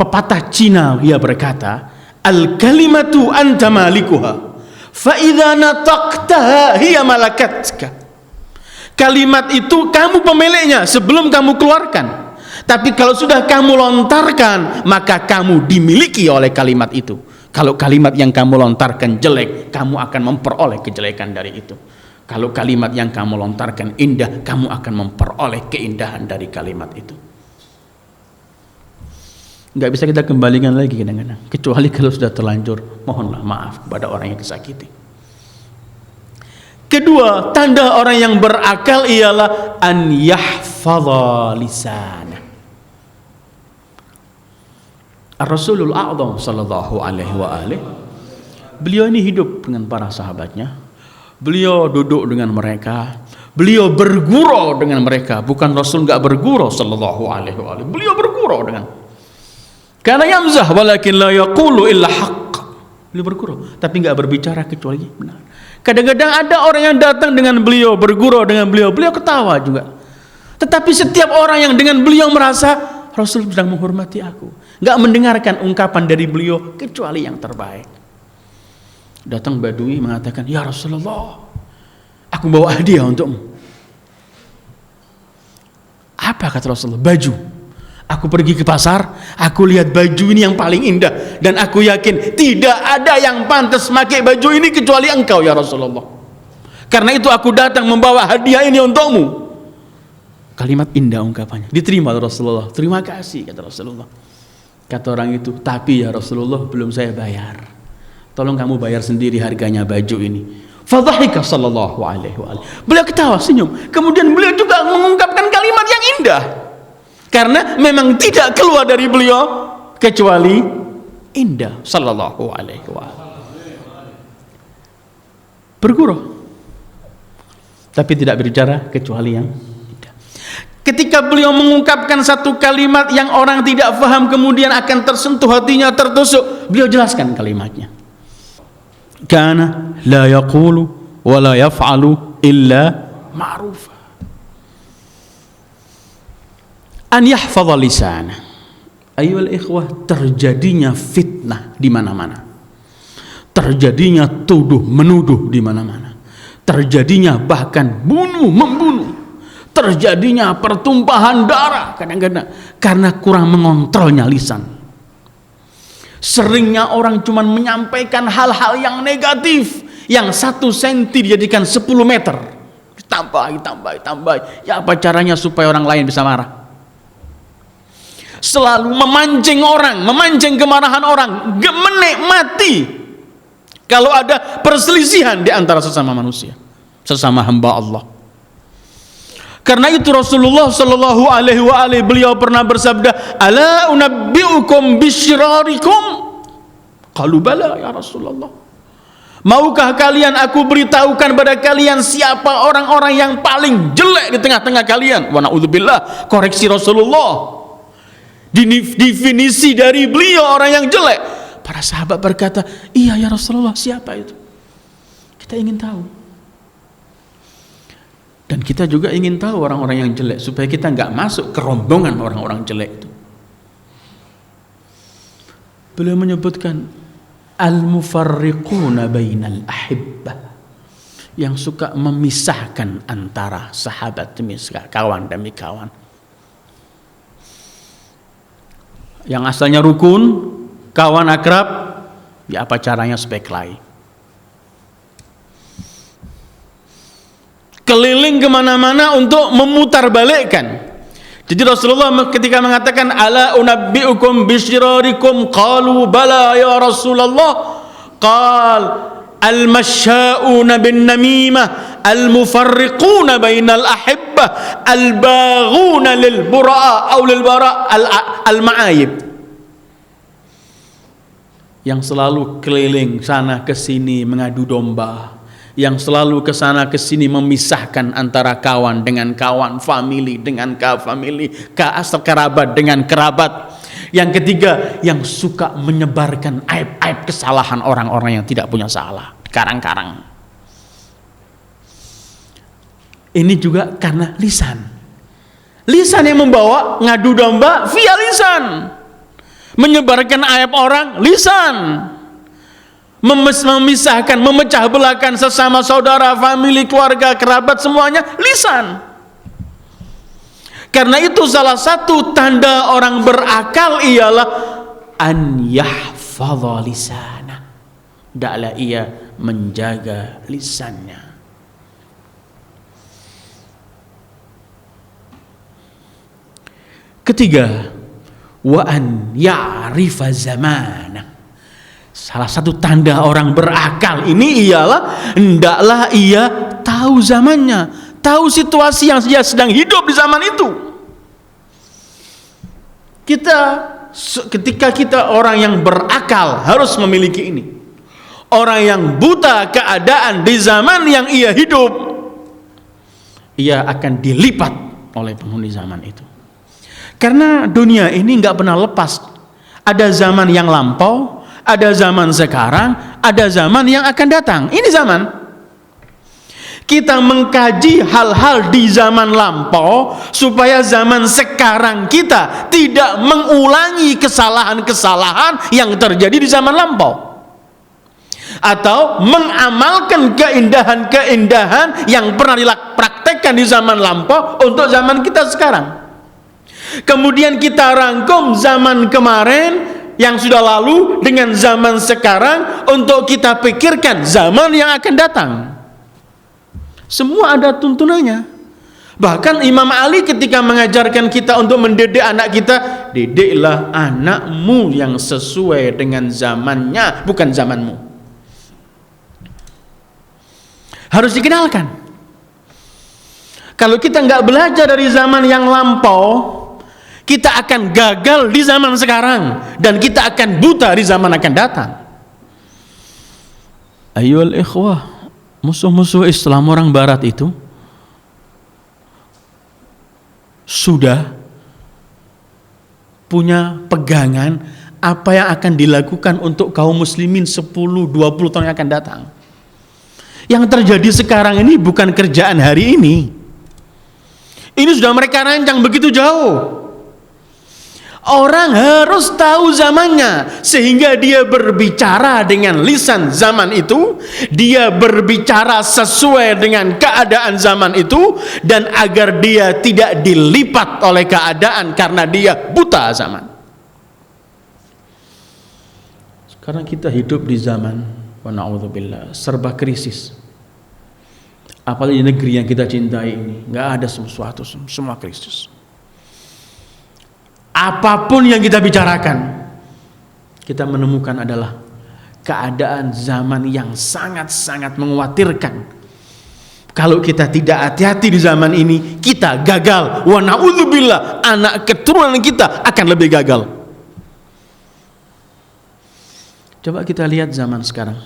Pepatah Cina dia berkata, al kalimatu anta malikuha, fa idza nataqtaha hiya malakatka. Kalimat itu kamu pemiliknya sebelum kamu keluarkan. Tapi kalau sudah kamu lontarkan, maka kamu dimiliki oleh kalimat itu. Kalau kalimat yang kamu lontarkan jelek, kamu akan memperoleh kejelekan dari itu. Kalau kalimat yang kamu lontarkan indah, kamu akan memperoleh keindahan dari kalimat itu. Nggak bisa kita kembalikan lagi kadang-kadang, kecuali kalau sudah terlanjur, mohonlah maaf kepada orang yang disakiti. Kedua, tanda orang yang berakal ialah an yahfadha lisana. Ar-Rasulul A'zam sallallahu alaihi wa alihi, beliau ini hidup dengan para sahabatnya, beliau duduk dengan mereka, beliau bergurau dengan mereka. Bukan Rasul enggak bergurau sallallahu alaihi wa alihi, beliau bergurau dengan, karena yamzah walakin la yaqulu illa haqq. Beliau bergurau tapi enggak berbicara kecuali benar. Kadang-kadang ada orang yang datang dengan beliau, bergurau dengan beliau, beliau ketawa juga. Tetapi setiap orang yang dengan beliau merasa Rasul sedang menghormati aku, nggak mendengarkan ungkapan dari beliau kecuali yang terbaik. Datang Badui mengatakan, ya Rasulullah, aku bawa hadiah untukmu. Apa kata Rasulullah? Baju. Aku pergi ke pasar, aku lihat baju ini yang paling indah, dan aku yakin tidak ada yang pantas pakai baju ini kecuali engkau ya Rasulullah. Karena itu aku datang membawa hadiah ini untukmu. Kalimat indah ungkapannya, diterima Rasulullah. Terima kasih kata Rasulullah. Kata orang itu, tapi ya Rasulullah belum saya bayar. Tolong kamu bayar sendiri harganya baju ini. Fadhahika sallallahu alaihi wa alihi. Beliau ketawa senyum. Kemudian beliau juga mengungkapkan kalimat yang indah. Karena memang tidak keluar dari beliau kecuali indah sallallahu alaihi wasallam. Bergurau, tapi tidak berbicara kecuali yang indah. Ketika beliau mengungkapkan satu kalimat yang orang tidak paham, kemudian akan tersentuh hatinya, tertusuk, beliau jelaskan kalimatnya. Kana la yaqulu wa la yaf'alu illa ma'rufa. An yahfadha lisana. Ayyuhal ikhwah, terjadinya fitnah di mana-mana. Terjadinya tuduh menuduh di mana-mana. Terjadinya bahkan bunuh membunuh. Terjadinya pertumpahan darah kadang-kadang karena kurang mengontrolnya lisan. Seringnya orang cuma menyampaikan hal-hal yang negatif, yang 1 senti dijadikan 10 meter. Tambah. Ya apa caranya supaya orang lain bisa marah? Selalu memancing orang, memancing kemarahan orang, menikmati kalau ada perselisihan di antara sesama manusia, sesama hamba Allah. Karena itu Rasulullah sallallahu alaihi wa alihi beliau pernah bersabda, "Ala unabbiukum bisyirarikum?" Qalu bala ya Rasulullah. Maukah kalian aku beritahukan pada kalian siapa orang-orang yang paling jelek di tengah-tengah kalian? Wa na'udzubillah, koreksi Rasulullah. Definisi dari beliau orang yang jelek. Para sahabat berkata, iya ya Rasulullah, siapa itu? Kita ingin tahu. Dan kita juga ingin tahu orang-orang yang jelek, supaya kita nggak masuk ke rombongan orang-orang jelek itu. Beliau menyebutkan al-mufarriquna bainal ahibbah, yang suka memisahkan antara sahabat demi kawan demi kawan. Yang asalnya rukun, kawan akrab, ya apa caranya supaya kelahi? Keliling kemana-mana untuk memutarbalikkan. Jadi Rasulullah ketika mengatakan ala unabbiukum bisyirarikum, qalu bala ya Rasulullah, qal al-masyauna bin namimah, al-mufarriquna bainal ahibbah, al-baghuna lil bura'a aw lil bara' al-ma'ayib, yang selalu keliling sana ke sini mengadu domba, yang selalu ke sana ke sini memisahkan antara kawan dengan kawan, famili dengan famili, kerabat dengan kerabat. Yang ketiga, yang suka menyebarkan aib-aib kesalahan orang-orang yang tidak punya salah, karang-karang. Ini juga karena lisan. Lisan yang membawa ngadu domba via lisan. Menyebarkan aib orang, lisan. Memisahkan, memecah belahkan sesama saudara, famili, keluarga, kerabat, semuanya lisan. Karena itu salah satu tanda orang berakal ialah an yahfadha lisana. Hendaklah ia menjaga lisannya. Ketiga, wa an ya'rifa zamana. Salah satu tanda orang berakal ini ialah hendaklah ia tahu zamannya, tahu situasi yang dia sedang hidup di zaman itu. Ketika kita orang yang berakal harus memiliki ini. Orang yang buta keadaan di zaman yang ia hidup, ia akan dilipat oleh penghuni zaman itu. Karena dunia ini nggak pernah lepas. Ada zaman yang lampau, ada zaman sekarang, ada zaman yang akan datang. Ini zaman. Kita mengkaji hal-hal di zaman lampau supaya zaman sekarang kita tidak mengulangi kesalahan-kesalahan yang terjadi di zaman lampau. Atau mengamalkan keindahan-keindahan yang pernah dipraktekkan di zaman lampau untuk zaman kita sekarang. Kemudian kita rangkum zaman kemarin yang sudah lalu dengan zaman sekarang untuk kita pikirkan zaman yang akan datang. Semua ada tuntunannya. Bahkan Imam Ali ketika mengajarkan kita untuk mendidik anak kita, didiklah anakmu yang sesuai dengan zamannya, bukan zamanmu. Harus dikenalkan. Kalau kita nggak belajar dari zaman yang lampau, Kita akan gagal di zaman sekarang dan kita akan buta di zaman akan datang. Ayoul ikhwah, musuh-musuh Islam orang barat itu sudah punya pegangan apa yang akan dilakukan untuk kaum muslimin 10-20 tahun yang akan datang. Yang terjadi sekarang ini bukan kerjaan hari ini. Ini sudah mereka rancang begitu jauh. Orang harus tahu zamannya sehingga dia berbicara dengan lisan zaman itu, dia berbicara sesuai dengan keadaan zaman itu, dan agar dia tidak dilipat oleh keadaan karena dia buta zaman. Sekarang kita hidup di zaman wa na'udzubillah serba krisis. Apalagi negeri yang kita cintai ini, nggak ada sesuatu, semua krisis. Apapun yang kita bicarakan, kita menemukan adalah keadaan zaman yang sangat-sangat mengkhawatirkan. Kalau kita tidak hati-hati di zaman ini, kita gagal. Wa na'udzubillah, anak keturunan kita akan lebih gagal. Coba kita lihat zaman sekarang,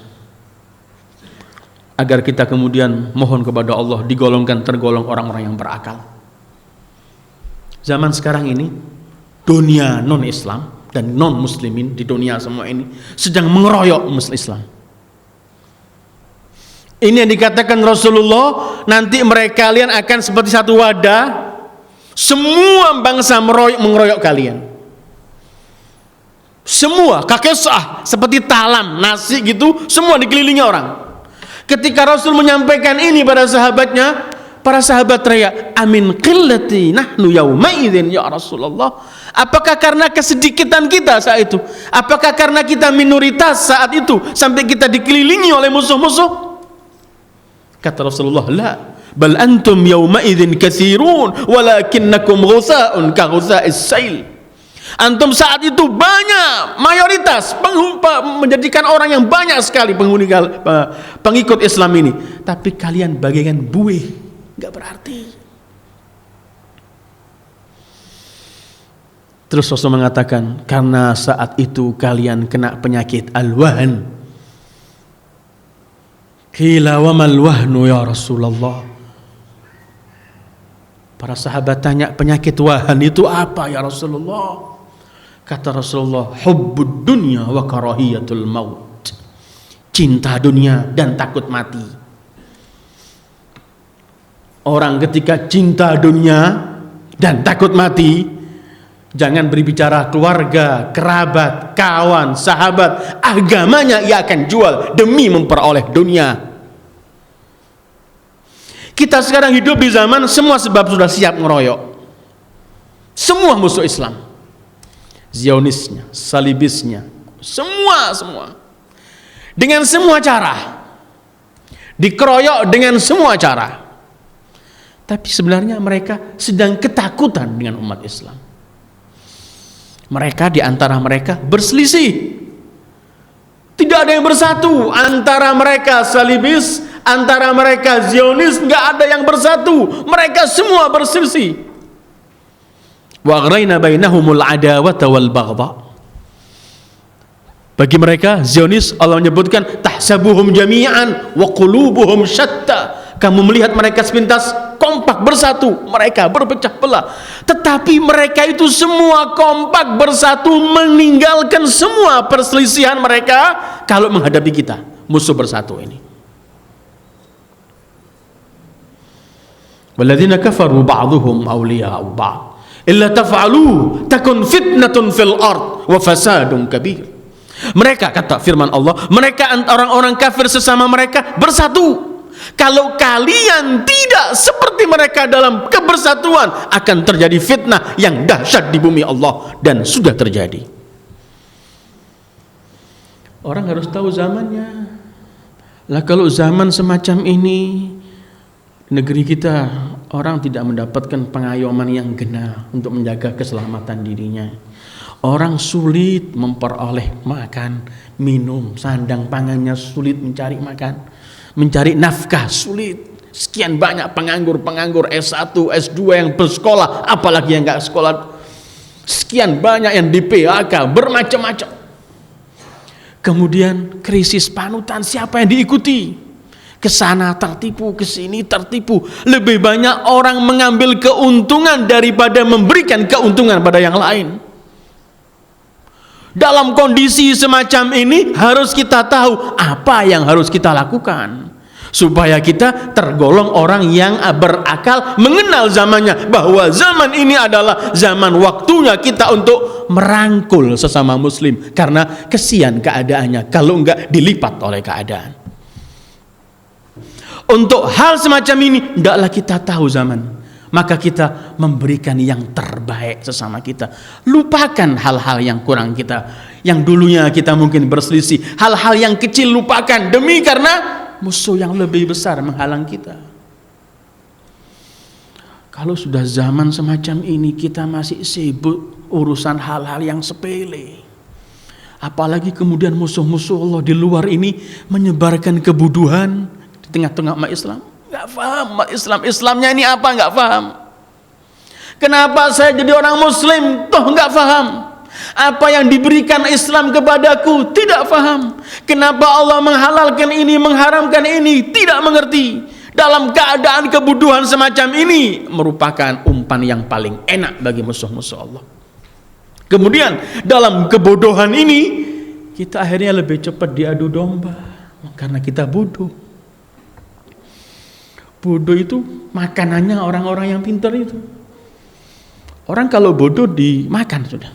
agar kita kemudian mohon kepada Allah tergolong orang-orang yang berakal. Zaman sekarang ini, dunia non-Islam dan non-muslimin di dunia semua ini sedang mengeroyok muslim Islam. Ini yang dikatakan Rasulullah, nanti mereka kalian akan seperti satu wadah, semua bangsa mengeroyok kalian. Semua kakesah seperti talam nasi gitu, semua dikelilingi orang. Ketika Rasul menyampaikan ini pada sahabatnya, para sahabat teriak, amin qillati nahnu yaumaidin ya Rasulullah. Apakah karena kesedikitan kita saat itu? Apakah karena kita minoritas saat itu sampai kita dikelilingi oleh musuh-musuh? Kata Rasulullah, la, bal antum yaumaidin katsirun walakinnakum ghusaa'un ka ghusaa'is sail. Antum saat itu banyak, mayoritas menjadikan orang yang banyak sekali pengikut Islam ini, tapi kalian bagaikan buih, nggak berarti. Terus Rasul mengatakan, karena saat itu kalian kena penyakit al-wahn. Qila wa mal wahnu ya Rasulullah. Para sahabat tanya, penyakit wahan itu apa ya Rasulullah? Kata Rasulullah, hubbud dunya wa karahiyatul maut. Cinta dunia dan takut mati. Orang ketika cinta dunia dan takut mati, jangan berbicara keluarga, kerabat, kawan, sahabat, agamanya ia akan jual demi memperoleh dunia. Kita sekarang hidup di zaman semua sebab sudah siap ngeroyok. Semua musuh Islam, Zionisnya, Salibisnya, semua dengan semua cara, dikeroyok dengan semua cara. Tapi sebenarnya mereka sedang ketakutan dengan umat Islam. Mereka di antara mereka berselisih. Tidak ada yang bersatu antara mereka Salibis, antara mereka Zionis, nggak ada yang bersatu. Mereka semua berselisih. Wa aghrayna bainahumul adawata wal baghdha. Bagi mereka Zionis, Allah menyebutkan tahsabuhum jami'an wa qulubuhum syatta. Kamu melihat mereka sepintas kompak bersatu, mereka berpecah belah. Tetapi mereka itu semua kompak bersatu meninggalkan semua perselisihan mereka kalau menghadapi kita, musuh bersatu ini. Walladzina kafaru ba'dhuhum awliya'u ba'd. Illa taf'alu takun fitnatun fil ard wa fasadun kabir. Mereka, kata firman Allah, mereka orang-orang kafir sesama mereka bersatu. Kalau kalian tidak seperti mereka dalam kebersatuan, akan terjadi fitnah yang dahsyat di bumi Allah, dan sudah terjadi. Orang harus tahu zamannya. Lah kalau zaman semacam ini, negeri kita orang tidak mendapatkan pengayoman yang genah untuk menjaga keselamatan dirinya. Orang sulit memperoleh makan, minum, sandang pangannya sulit, mencari makan, mencari nafkah sulit. Sekian banyak penganggur S1, S2 yang bersekolah, apalagi yang nggak sekolah. Sekian banyak yang di PHK, bermacam-macam. Kemudian krisis panutan, siapa yang diikuti? Kesana tertipu, kesini tertipu. Lebih banyak orang mengambil keuntungan daripada memberikan keuntungan pada yang lain. Dalam kondisi semacam ini harus kita tahu apa yang harus kita lakukan supaya kita tergolong orang yang berakal, mengenal zamannya, bahwa zaman ini adalah zaman waktunya kita untuk merangkul sesama muslim, karena kesian keadaannya kalau enggak dilipat oleh keadaan. Untuk hal semacam ini hendaklah kita tahu zaman, maka kita memberikan yang terbaik sesama kita. Lupakan hal-hal yang kurang kita, yang dulunya kita mungkin berselisih, hal-hal yang kecil lupakan, demi karena musuh yang lebih besar menghalang kita. Kalau sudah zaman semacam ini kita masih sibuk urusan hal-hal yang sepele, apalagi kemudian musuh-musuh Allah di luar ini menyebarkan kebuduhan di tengah-tengah umat Islam. Gak paham umat Islam, Islamnya ini apa, gak paham. Kenapa saya jadi orang muslim toh gak paham? Apa yang diberikan Islam kepadaku tidak paham. Kenapa Allah menghalalkan ini, mengharamkan ini, tidak mengerti. Dalam keadaan kebuduhan semacam ini merupakan umpan yang paling enak bagi musuh-musuh Allah. Kemudian dalam kebodohan ini kita akhirnya lebih cepat diadu domba karena kita bodoh. Bodoh itu makanannya orang-orang yang pintar itu. Orang kalau bodoh dimakan sudah,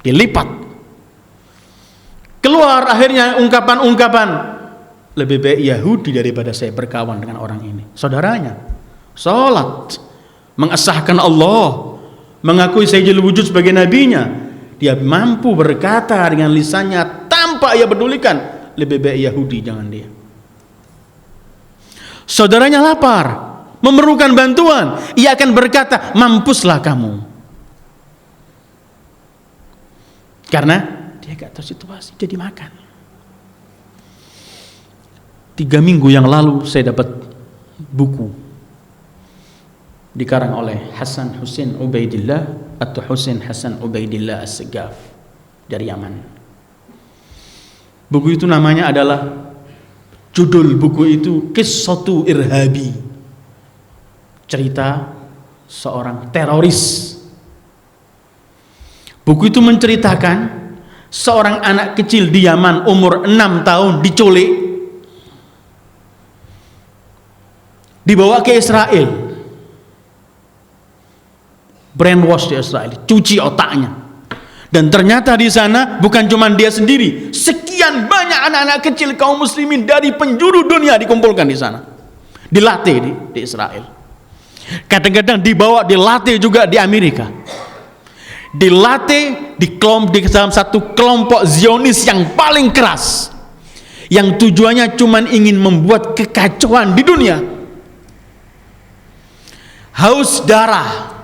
dilipat. Keluar akhirnya ungkapan-ungkapan, lebih baik Yahudi daripada saya berkawan dengan orang ini. Saudaranya salat, mengesahkan Allah, mengakui Sayyidul Wujud sebagai nabinya, dia mampu berkata dengan lisannya tanpa ia pedulikan, lebih baik Yahudi, jangan dia. Saudaranya lapar, memerlukan bantuan, ia akan berkata, mampuslah kamu, karena dia gak tahu situasi, dia dimakan. 3 minggu yang lalu saya dapat buku dikarang oleh Hasan Hussein Ubaidillah atau Hussein Hasan Ubaidillah As-Segaf dari Yaman. Buku itu namanya adalah, judul buku itu Qissatu Irhabi, cerita seorang teroris. Buku itu menceritakan seorang anak kecil di Yaman umur 6 tahun diculik, dibawa ke Israel, brainwash di Israel, cuci otaknya. Dan ternyata di sana bukan cuma dia sendiri, sekian banyak anak-anak kecil kaum muslimin dari penjuru dunia dikumpulkan di sana, dilatih di Israel. Kadang-kadang dibawa dilatih juga di Amerika, dilatih di dalam satu kelompok Zionis yang paling keras, yang tujuannya cuma ingin membuat kekacauan di dunia, haus darah,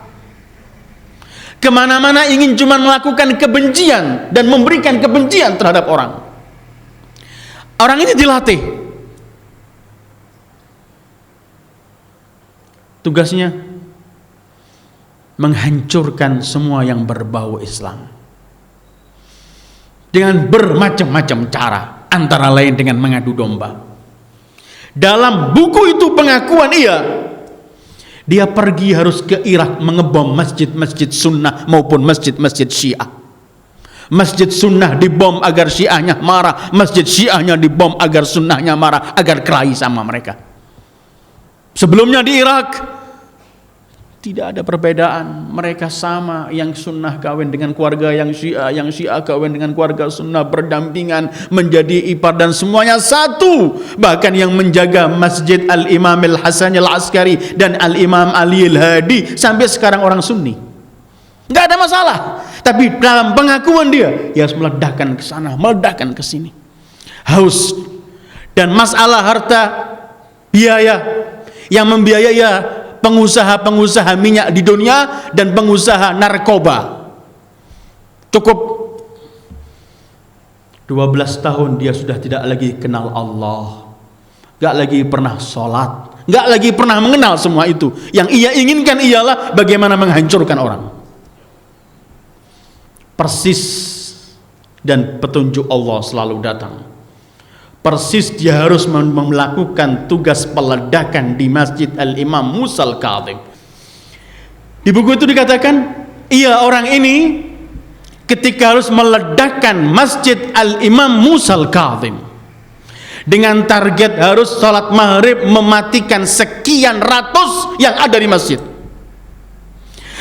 kemana-mana ingin cuma melakukan kebencian dan memberikan kebencian terhadap orang. Orang ini dilatih, tugasnya menghancurkan semua yang berbau Islam dengan bermacam-macam cara, antara lain dengan mengadu domba. Dalam buku itu pengakuan dia pergi harus ke Irak mengebom masjid-masjid sunnah maupun masjid-masjid syiah. Masjid sunnah dibom agar syiahnya marah, masjid syiahnya dibom agar sunnahnya marah, agar kelahi sama mereka. Sebelumnya di Irak tidak ada perbedaan, mereka sama, yang sunnah kawin dengan keluarga yang syiah kawin dengan keluarga sunnah, berdampingan menjadi ipar dan semuanya satu. Bahkan yang menjaga masjid Al-Imam Al-Hasan Al-Askari dan Al-Imam Ali Al-Hadi sampai sekarang orang Sunni, nggak ada masalah. Tapi dalam pengakuan dia harus meledakkan ke sana, meledakkan ke sini, haus. Dan masalah harta, biaya, yang membiayai pengusaha-pengusaha minyak di dunia dan pengusaha narkoba. Cukup 12 tahun dia sudah tidak lagi kenal Allah, gak lagi pernah sholat, gak lagi pernah mengenal semua itu. Yang ia inginkan ialah bagaimana menghancurkan orang. persis dan petunjuk Allah selalu datang. Persis dia harus melakukan tugas peledakan di Masjid Al-Imam Musa Al-Kadhim. Di buku itu dikatakan, iya, orang ini ketika harus meledakkan Masjid Al-Imam Musa Al-Kadhim dengan target harus salat maghrib mematikan sekian ratus yang ada di masjid.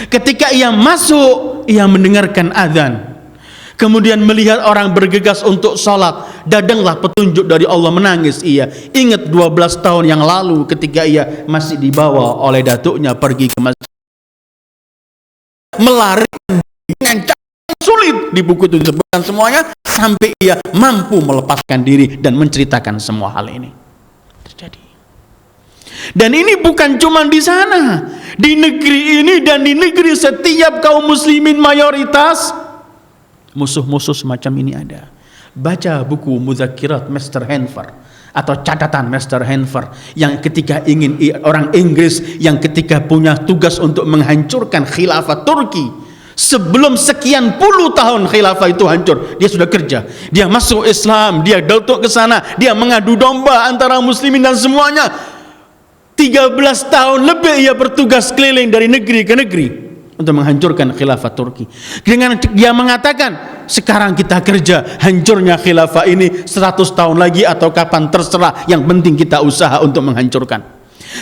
Ketika ia masuk, ia mendengarkan azan, kemudian melihat orang bergegas untuk sholat, datanglah petunjuk dari Allah. Menangis ia, ingat 12 tahun yang lalu ketika ia masih dibawa oleh datuknya pergi ke masjid, melarikan dengan cara sulit. Di buku itu disebutkan semuanya sampai ia mampu melepaskan diri dan menceritakan semua hal ini terjadi. Dan ini bukan cuma di sana, di negeri ini dan di negeri setiap kaum muslimin mayoritas musuh-musuh semacam ini ada. Baca buku Mudzakirat Mr. Hanford atau catatan Mr. Hanford yang ketika ingin, orang Inggris yang ketika punya tugas untuk menghancurkan khilafah Turki. Sebelum sekian puluh tahun khilafah itu hancur, dia sudah kerja, dia masuk Islam, dia datuk ke sana, dia mengadu domba antara muslimin dan semuanya. 13 tahun lebih ia bertugas keliling dari negeri ke negeri untuk menghancurkan khilafah Turki. Dengan dia mengatakan, sekarang kita kerja hancurnya khilafah ini 100 tahun lagi atau kapan terserah, yang penting kita usaha untuk menghancurkan.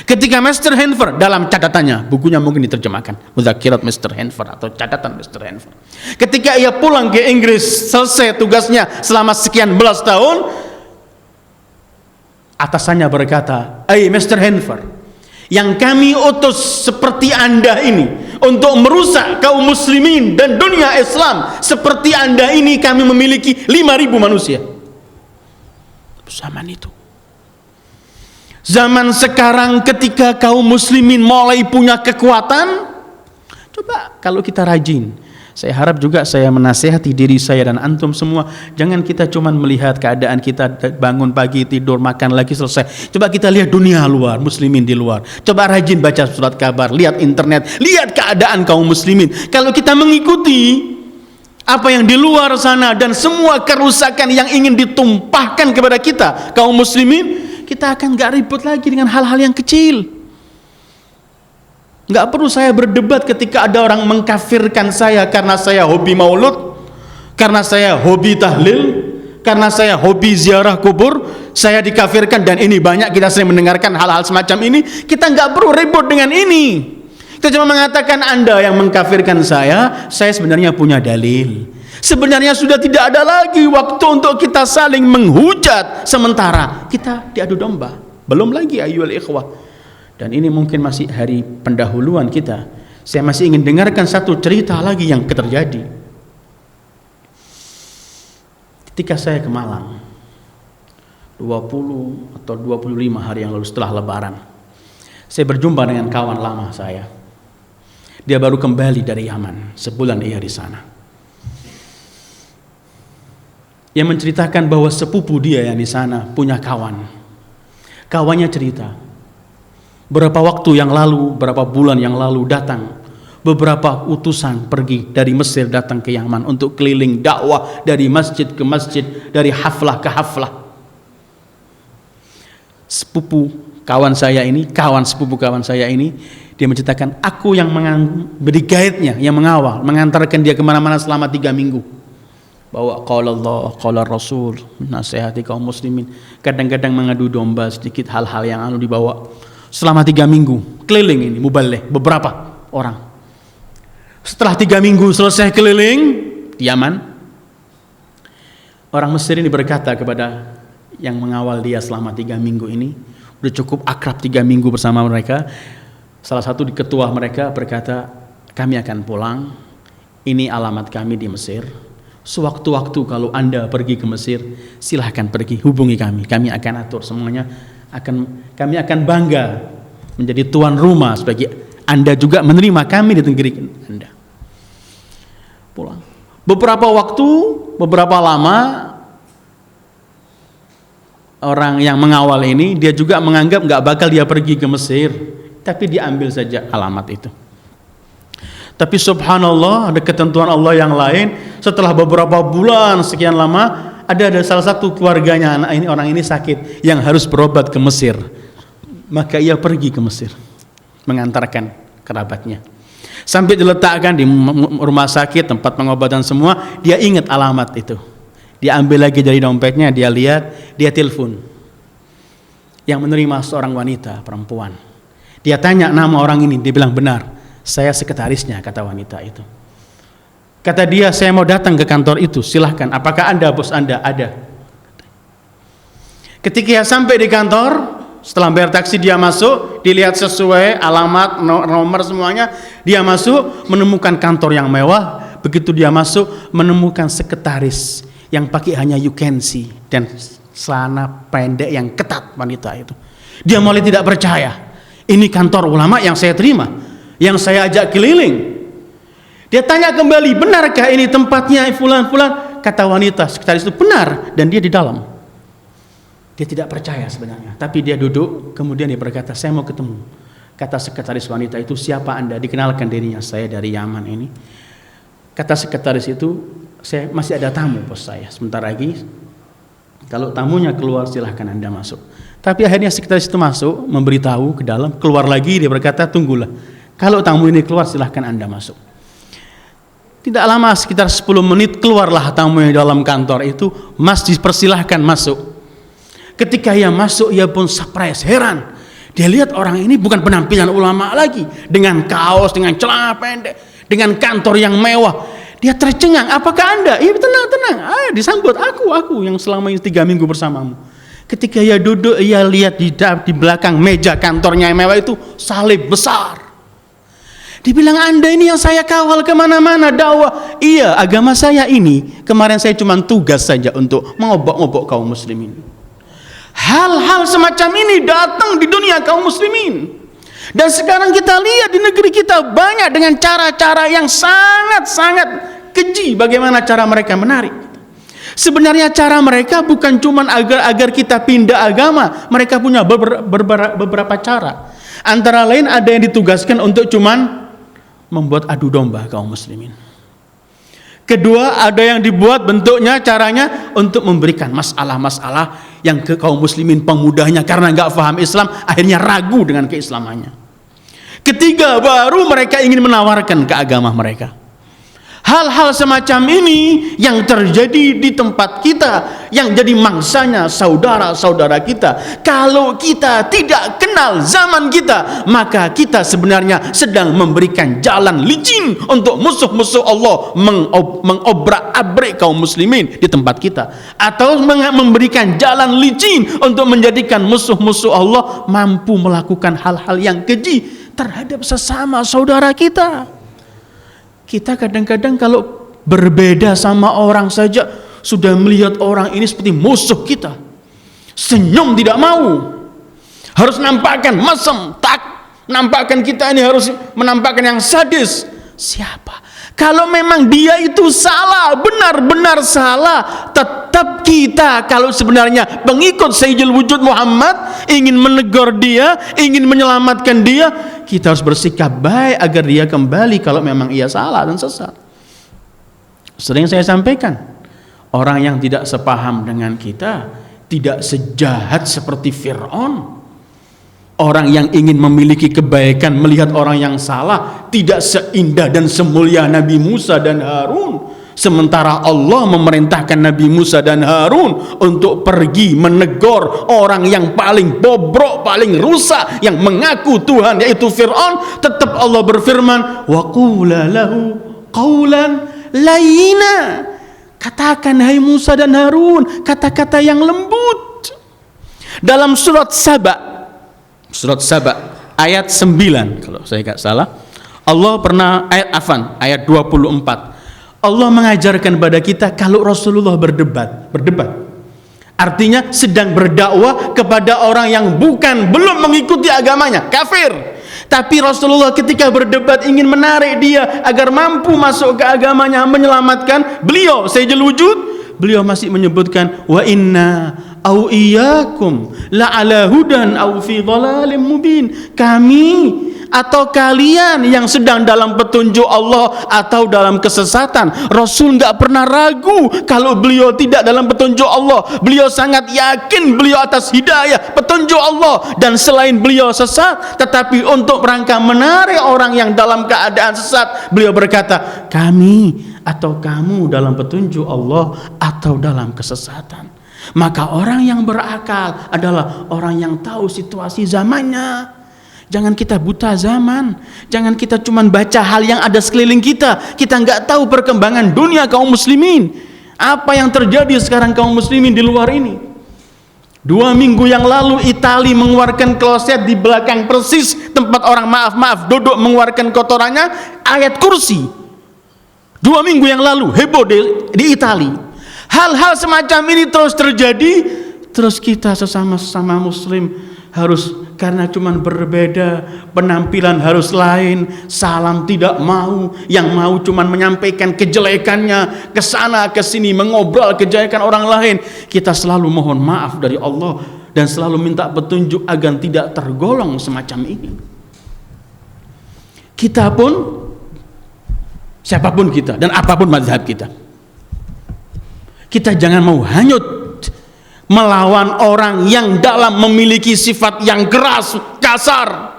Ketika Mr. Hanford dalam catatannya, bukunya mungkin diterjemahkan, Mudzakirat Mr. Hanford atau catatan Mr. Hanford, ketika ia pulang ke Inggris selesai tugasnya selama sekian belas tahun, atasannya berkata, Mr. Hanford, yang kami utus seperti Anda ini untuk merusak kaum muslimin dan dunia Islam seperti Anda ini, kami memiliki 5.000 manusia. Zaman itu, zaman sekarang ketika kaum muslimin mulai punya kekuatan, coba kalau kita rajin. Saya harap juga saya menasihati diri saya dan antum semua, jangan kita cuma melihat keadaan kita bangun pagi, tidur, makan lagi, selesai. Coba kita lihat dunia luar, muslimin di luar. Coba rajin baca surat kabar, lihat internet, lihat keadaan kaum muslimin. Kalau kita mengikuti apa yang di luar sana dan semua kerusakan yang ingin ditumpahkan kepada kita kaum muslimin, kita akan gak ribut lagi dengan hal-hal yang kecil. Nggak perlu saya berdebat ketika ada orang mengkafirkan saya karena saya hobi maulud, karena saya hobi tahlil, karena saya hobi ziarah kubur, saya dikafirkan. Dan ini banyak kita sering mendengarkan hal-hal semacam ini. Kita nggak perlu ribut dengan ini. Kita cuma mengatakan, Anda yang mengkafirkan saya sebenarnya punya dalil. Sebenarnya sudah tidak ada lagi waktu untuk kita saling menghujat sementara kita diadu domba. Belum lagi ayyuhal ikhwah. Dan ini mungkin masih hari pendahuluan kita. Saya masih ingin dengarkan satu cerita lagi yang terjadi. Ketika saya ke Malang 20 atau 25 hari yang lalu setelah Lebaran, saya berjumpa dengan kawan lama saya. Dia baru kembali dari Yaman, sebulan ia di sana. Ia menceritakan bahwa sepupu dia yang di sana punya kawan. Kawannya cerita, berapa waktu yang lalu, berapa bulan yang lalu datang beberapa utusan pergi dari Mesir datang ke Yaman untuk keliling dakwah dari masjid ke masjid, dari haflah ke haflah. Sepupu kawan saya ini, dia menceritakan, aku yang beri guide-nya, yang mengawal, mengantarkan dia kemana-mana selama 3 minggu. Bawa qala Allah, qala Rasul, nasihati kaum muslimin. Kadang-kadang mengadu domba sedikit hal-hal yang dibawa. Selama 3 minggu keliling ini muballigh, beberapa orang. Setelah 3 minggu selesai keliling di Yaman, orang Mesir ini berkata kepada yang mengawal dia selama 3 minggu ini, udah cukup akrab 3 minggu bersama mereka. Salah satu ketua mereka berkata, kami akan pulang, ini alamat kami di Mesir. Sewaktu-waktu kalau Anda pergi ke Mesir, silahkan pergi, hubungi kami akan atur semuanya. Kami akan bangga menjadi tuan rumah sebagai Anda juga menerima kami di negeri Anda. Pulang. Beberapa lama orang yang mengawal ini, dia juga menganggap nggak bakal dia pergi ke Mesir, tapi diambil saja alamat itu. Tapi subhanallah, ada ketentuan Allah yang lain. setelah beberapa bulan sekian lama, ada salah satu keluarganya, orang ini sakit yang harus berobat ke Mesir. Maka ia pergi ke Mesir mengantarkan kerabatnya. Sampai diletakkan di rumah sakit, tempat pengobatan semua, dia ingat alamat itu. Dia ambil lagi dari dompetnya, dia lihat, dia telepon. Yang menerima seorang wanita, perempuan. Dia tanya nama orang ini, dia bilang benar, saya sekretarisnya, kata wanita itu. Kata dia, saya mau datang ke kantor itu, silahkan. Apakah Anda bos Anda? Ada. Ketika sampai di kantor, setelah bayar taksi dia masuk, dilihat sesuai alamat, nomor semuanya, dia masuk, menemukan kantor yang mewah. Begitu dia masuk, menemukan sekretaris yang pakai hanya you can see dan celana pendek yang ketat wanita itu. Dia mulai tidak percaya. Ini kantor ulama yang saya terima, yang saya ajak keliling. Dia tanya kembali, benarkah ini tempatnya fulan-fulan? Kata wanita, sekretaris itu benar, dan dia di dalam. Dia tidak percaya sebenarnya, tapi dia duduk, kemudian dia berkata, saya mau ketemu. Kata sekretaris wanita itu, siapa Anda? Dikenalkan dirinya, saya dari Yaman ini. Kata sekretaris itu, saya masih ada tamu bos saya, sebentar lagi. Kalau tamunya keluar, silahkan Anda masuk. Tapi akhirnya sekretaris itu masuk, memberitahu ke dalam, keluar lagi, dia berkata, tunggulah. Kalau tamu ini keluar, silahkan Anda masuk. Tidak lama, sekitar 10 menit, keluarlah tamu yang dalam kantor itu, Mas dipersilahkan masuk. Ketika ia masuk, ia pun surprise, heran. Dia lihat orang ini bukan penampilan ulama lagi, dengan kaos, dengan celana pendek, dengan kantor yang mewah. Dia tercengang, apakah Anda? Iya, tenang, disambut aku yang selama ini 3 minggu bersamamu. Ketika ia duduk, ia lihat di belakang meja kantornya yang mewah itu, salib besar. Dibilang, Anda ini yang saya kawal kemana-mana dakwah. Iya, agama saya ini kemarin saya cuma tugas saja untuk mengobok-obok kaum muslimin. Hal-hal semacam ini datang di dunia kaum muslimin. Dan sekarang kita lihat di negeri kita banyak dengan cara-cara yang sangat-sangat keji bagaimana cara mereka menarik. Sebenarnya cara mereka bukan cuma agar kita pindah agama. Mereka punya beberapa cara. Antara lain ada yang ditugaskan untuk cuman membuat adu domba kaum muslimin. Kedua, ada yang dibuat bentuknya, caranya untuk memberikan masalah-masalah yang ke kaum muslimin pemudanya karena nggak paham Islam, akhirnya ragu dengan keislamannya. Ketiga, baru mereka ingin menawarkan ke agama mereka. Hal-hal semacam ini yang terjadi di tempat kita, yang jadi mangsanya saudara-saudara kita. Kalau kita tidak kenal zaman kita, maka kita sebenarnya sedang memberikan jalan licin untuk musuh-musuh Allah mengobrak-abrik kaum muslimin di tempat kita, atau memberikan jalan licin untuk menjadikan musuh-musuh Allah mampu melakukan hal-hal yang keji terhadap sesama saudara kita. Kita kadang-kadang kalau berbeda sama orang saja sudah melihat orang ini seperti musuh kita. Senyum tidak mau. Harus nampakkan mesem, nampakkan kita ini harus menampakkan yang sadis. Siapa? Kalau memang dia itu salah, benar-benar salah, tetap kita kalau sebenarnya pengikut Sayyidul Wujud Muhammad ingin menegur dia, ingin menyelamatkan dia, kita harus bersikap baik agar dia kembali kalau memang ia salah dan sesat. Sering saya sampaikan, orang yang tidak sepaham dengan kita tidak sejahat seperti Fir'aun. Orang yang ingin memiliki kebaikan melihat orang yang salah tidak seindah dan semulia Nabi Musa dan Harun. Sementara Allah memerintahkan Nabi Musa dan Harun untuk pergi menegur orang yang paling bobrok, paling rusak, yang mengaku Tuhan, yaitu Fir'aun. Tetap Allah berfirman, wa qula lahu qawlan layyina. Katakan hai Musa dan Harun kata-kata yang lembut. Dalam surat Saba ayat 9 kalau saya tidak salah, Allah pernah ayat 24. Allah mengajarkan pada kita kalau Rasulullah berdebat. Artinya sedang berdakwah kepada orang yang belum mengikuti agamanya, kafir. Tapi Rasulullah ketika berdebat ingin menarik dia agar mampu masuk ke agamanya, menyelamatkan beliau Sayyidul Wujud, beliau masih menyebutkan wa inna au iyyakum la ala hudan au fi dhalalim mubin. Kami atau kalian yang sedang dalam petunjuk Allah atau dalam kesesatan? Rasul nggak pernah ragu kalau beliau tidak dalam petunjuk Allah. Beliau sangat yakin beliau atas hidayah petunjuk Allah, dan selain beliau sesat, tetapi untuk rangka menarik orang yang dalam keadaan sesat, beliau berkata, kami atau kamu dalam petunjuk Allah atau dalam kesesatan. Maka orang yang berakal adalah orang yang tahu situasi zamannya. Jangan kita buta zaman. Jangan kita cuma baca hal yang ada sekeliling kita. Kita nggak tahu perkembangan dunia kaum muslimin. Apa yang terjadi sekarang kaum muslimin di luar ini. 2 minggu yang lalu Itali mengeluarkan kloset di belakang persis tempat orang maaf duduk mengeluarkan kotorannya, ayat kursi. 2 minggu yang lalu heboh di Itali. Hal-hal semacam ini terus terjadi, terus kita sesama muslim harus, karena cuman berbeda penampilan harus lain, salam tidak mau, yang mau cuman menyampaikan kejelekannya ke sana ke sini, mengobrol kejelekan orang lain. Kita selalu mohon maaf dari Allah dan selalu minta petunjuk agar tidak tergolong semacam ini. Kita pun, siapapun kita dan apapun mazhab kita jangan mau hanyut melawan orang yang dalam memiliki sifat yang keras, kasar.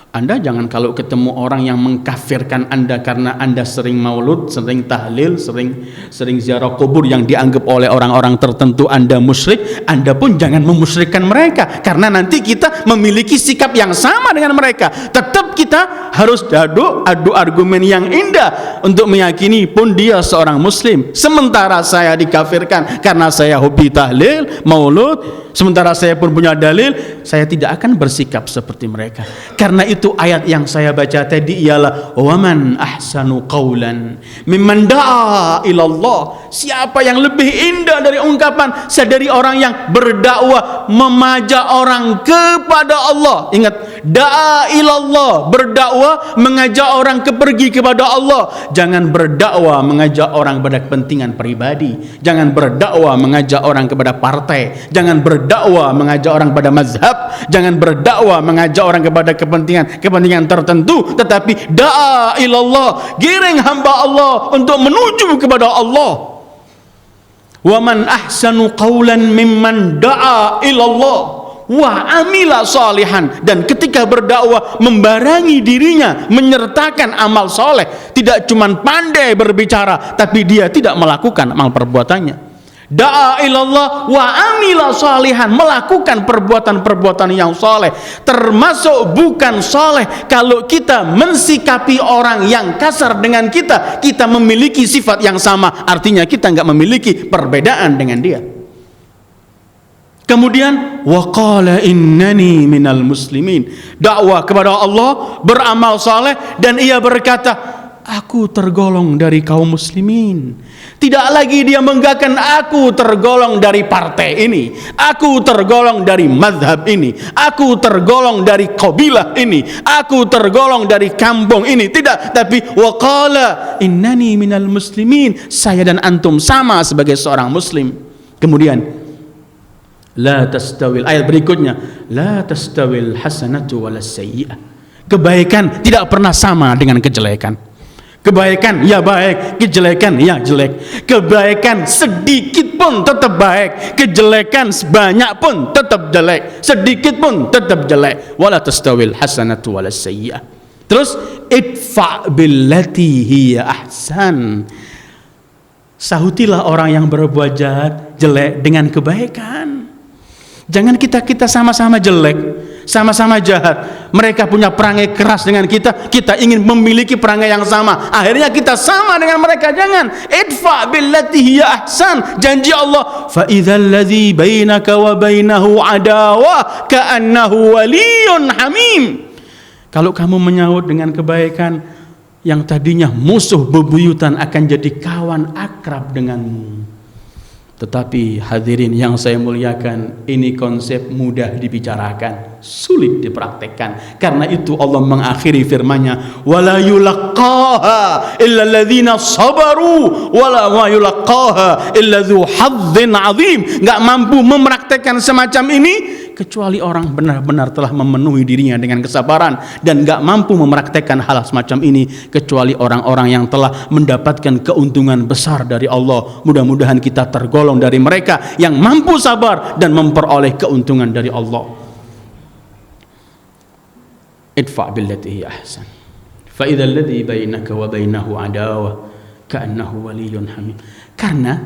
Anda jangan kalau ketemu orang yang mengkafirkan Anda karena Anda sering maulud, sering tahlil, sering ziarah kubur yang dianggap oleh orang-orang tertentu Anda musyrik, Anda pun jangan memusyrikkan mereka, karena nanti kita memiliki sikap yang sama dengan mereka. Tetap kita harus adu argumen yang indah untuk meyakini pun dia seorang muslim. Sementara saya dikafirkan karena saya hobi tahlil, maulud, sementara saya pun punya dalil, saya tidak akan bersikap seperti mereka. Karena itu ayat yang saya baca tadi ialah waman ahsanu qawlan mimman da'a ilallah. Siapa yang lebih indah dari ungkapan dari orang yang berdakwah mengajak orang kepada Allah. Ingat, da'a ilallah, berdakwah mengajak orang pergi kepada Allah. Jangan berdakwah mengajak orang kepada kepentingan pribadi. Jangan berdakwah mengajak orang kepada partai. Jangan berdakwah mengajak orang kepada mazhab. Jangan berdakwah mengajak orang kepada kepentingan tertentu, tetapi da'a ilallah, giring hamba Allah untuk menuju kepada Allah. Wa man ahsanu qawlan mimman da'a ilallah wa amila salihan. Dan ketika berdakwah membarangi dirinya, menyertakan amal soleh, tidak cuma pandai berbicara tapi dia tidak melakukan amal perbuatannya. Da'a ilallah wa amila salihan, melakukan perbuatan-perbuatan yang soleh. Termasuk bukan soleh kalau kita mensikapi orang yang kasar dengan kita, kita memiliki sifat yang sama, artinya kita nggak memiliki perbedaan dengan dia. Kemudian wa qala innani minal muslimin, dakwah kepada Allah, beramal soleh, dan ia berkata, aku tergolong dari kaum muslimin. Tidak lagi dia mengatakan aku tergolong dari partai ini, aku tergolong dari mazhab ini, aku tergolong dari kabilah ini, aku tergolong dari kampung ini. Tidak, tapi waqala innani minal muslimin, saya dan antum sama sebagai seorang muslim. Kemudian la tastawil, ayat berikutnya, la tastawil hasanatu walas sayyi'ah, kebaikan tidak pernah sama dengan kejelekan. Kebaikan ya baik, kejelekan ya jelek. Kebaikan sedikit pun tetap baik, kejelekan sebanyak pun tetap jelek, sedikit pun tetap jelek. Wala tastawil hasanatu walas sayyi'ah. Terus idfa billati hiya ahsan, sahutilah orang yang berbuat jahat, jelek dengan kebaikan. Jangan kita sama-sama jelek, sama-sama jahat. Mereka punya perangai keras dengan kita, kita ingin memiliki perangai yang sama, akhirnya kita sama dengan mereka. Jangan. Idfa billati hiya ahsan. Janji Allah, fa idzal ladzi bainaka wa bainahu adawah ka'annahu waliyyun hamim. Kalau kamu menyahut dengan kebaikan, yang tadinya musuh bebuyutan akan jadi kawan akrab denganmu. Tetapi hadirin yang saya muliakan, ini konsep mudah dibicarakan, sulit dipraktekkan. Karena itu Allah mengakhiri firman-Nya, wala yulaqqaha illa alladzina sabaru wala yulaqqaha illa dzu hadzin azim. Enggak mampu mempraktekkan semacam ini kecuali orang benar-benar telah memenuhi dirinya dengan kesabaran dan gak mampu mempraktekkan hal semacam ini kecuali orang-orang yang telah mendapatkan keuntungan besar dari Allah. Mudah-mudahan kita tergolong dari mereka yang mampu sabar dan memperoleh keuntungan dari Allah. Idfa' billati hiya ahsan fa idzal ladzi bainaka wa bainahu adawah ka'annahu waliyyun hamim. Karena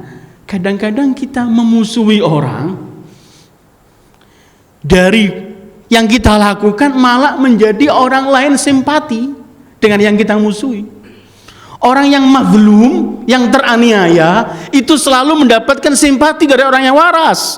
kadang-kadang kita memusuhi orang dari yang kita lakukan malah menjadi orang lain simpati dengan yang kita musuhi. Orang yang mazlum, yang teraniaya itu selalu mendapatkan simpati dari orang yang waras.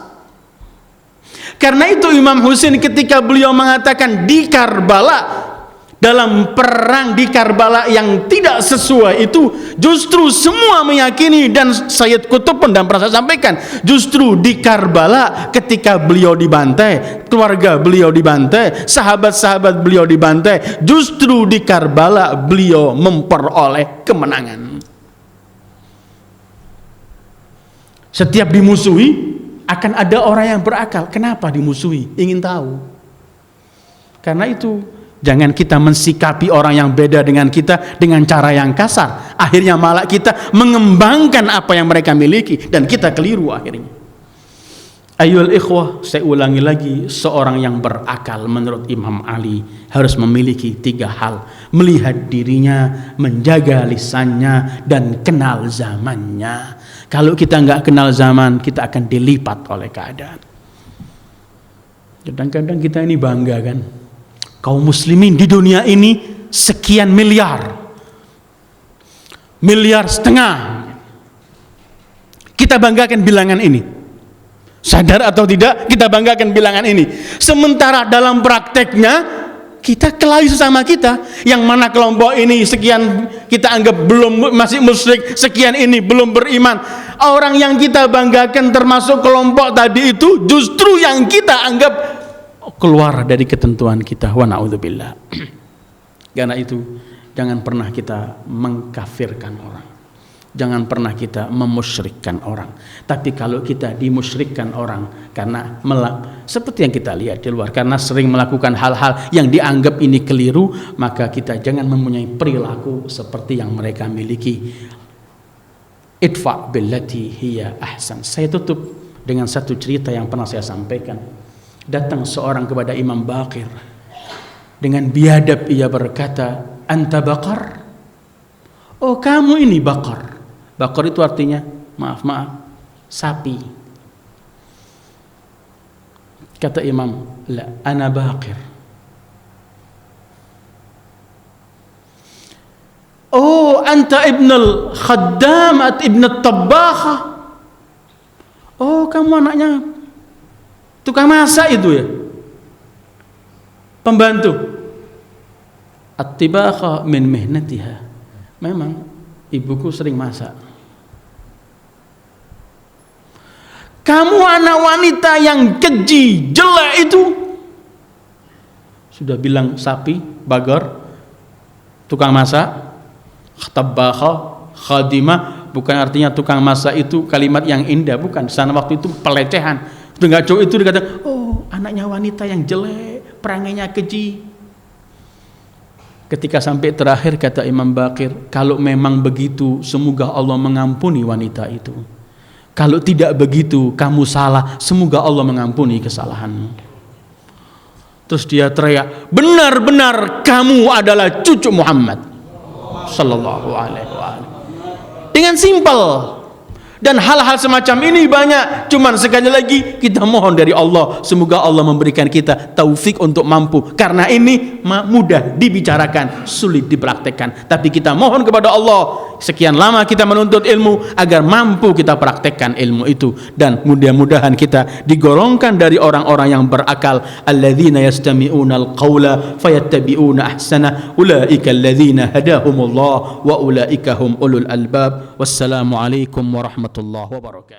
Karena itu Imam Husain ketika beliau mengatakan di Karbala, dalam perang di Karbala yang tidak sesuai itu, justru semua meyakini, dan Sayyid Qutb pun dan pernah saya sampaikan, justru di Karbala ketika beliau dibantai, keluarga beliau dibantai, sahabat-sahabat beliau dibantai, justru di Karbala beliau memperoleh kemenangan. Setiap dimusuhi akan ada orang yang berakal. Kenapa dimusuhi? Ingin tahu. Karena itu jangan kita mensikapi orang yang beda dengan kita dengan cara yang kasar. Akhirnya malah kita mengembangkan apa yang mereka miliki dan kita keliru akhirnya. Ayyuhal ikhwah, saya ulangi lagi, seorang yang berakal menurut Imam Ali harus memiliki 3 hal. Melihat dirinya, menjaga lisannya, dan kenal zamannya. Kalau kita nggak kenal zaman, kita akan dilipat oleh keadaan. Kadang-kadang kita ini bangga kan, kaum muslimin di dunia ini sekian miliar, 1,5 miliar. Kita banggakan bilangan ini. Sadar atau tidak, kita banggakan bilangan ini. Sementara dalam prakteknya kita kelahi sesama kita. Yang mana kelompok ini sekian kita anggap belum, masih musyrik, sekian ini belum beriman. Orang yang kita banggakan termasuk kelompok tadi itu justru yang kita anggap keluar dari ketentuan kita. Wa na'udzubillah. Karena itu jangan pernah kita mengkafirkan orang, jangan pernah kita memusyrikkan orang. Tapi kalau kita dimusyrikkan orang karena seperti yang kita lihat di luar, karena sering melakukan hal-hal yang dianggap ini keliru, maka kita jangan mempunyai perilaku seperti yang mereka miliki. Idfa' billati hiya ahsan. Saya tutup dengan satu cerita yang pernah saya sampaikan. Datang seorang kepada Imam Baqir dengan biadab, ia berkata, anta baqar? Oh, kamu ini baqar. Baqar itu artinya maaf, sapi. Kata Imam, la, ana baqir. Oh, anta ibnul khaddamat, ibnul tabbakha. Oh, kamu anaknya tukang masak itu ya, pembantu. At-tibakha min mihnatiha. Memang ibuku sering masak. Kamu anak wanita yang keji, jelek itu. Sudah bilang sapi, bagar, tukang masak. Tabbakha, khadimah, bukan artinya tukang masak itu kalimat yang indah, bukan. Sana waktu itu pelecehan. Sudah cukup itu dikatakan, oh, anaknya wanita yang jelek, perangainya keji. Ketika sampai terakhir kata Imam Baqir, kalau memang begitu, semoga Allah mengampuni wanita itu. Kalau tidak begitu, kamu salah, semoga Allah mengampuni kesalahanmu. Terus dia teriak, benar-benar kamu adalah cucu Muhammad sallallahu alaihi wasallam. Dengan simpel. Dan hal-hal semacam ini banyak. Cuman sekali lagi kita mohon dari Allah, semoga Allah memberikan kita taufik untuk mampu. Karena ini mudah dibicarakan, sulit dipraktekkan. Tapi kita mohon kepada Allah, sekian lama kita menuntut ilmu agar mampu kita praktekkan ilmu itu. Dan mudah-mudahan kita digolongkan dari orang-orang yang berakal. Alladzina yastami'una al-qawla fayattabi'una ahsana. Ulaika alladzina hadahumullah wa ulaika hum ulul albab. Wassalamualaikum warahmatullahi wabarakatuh.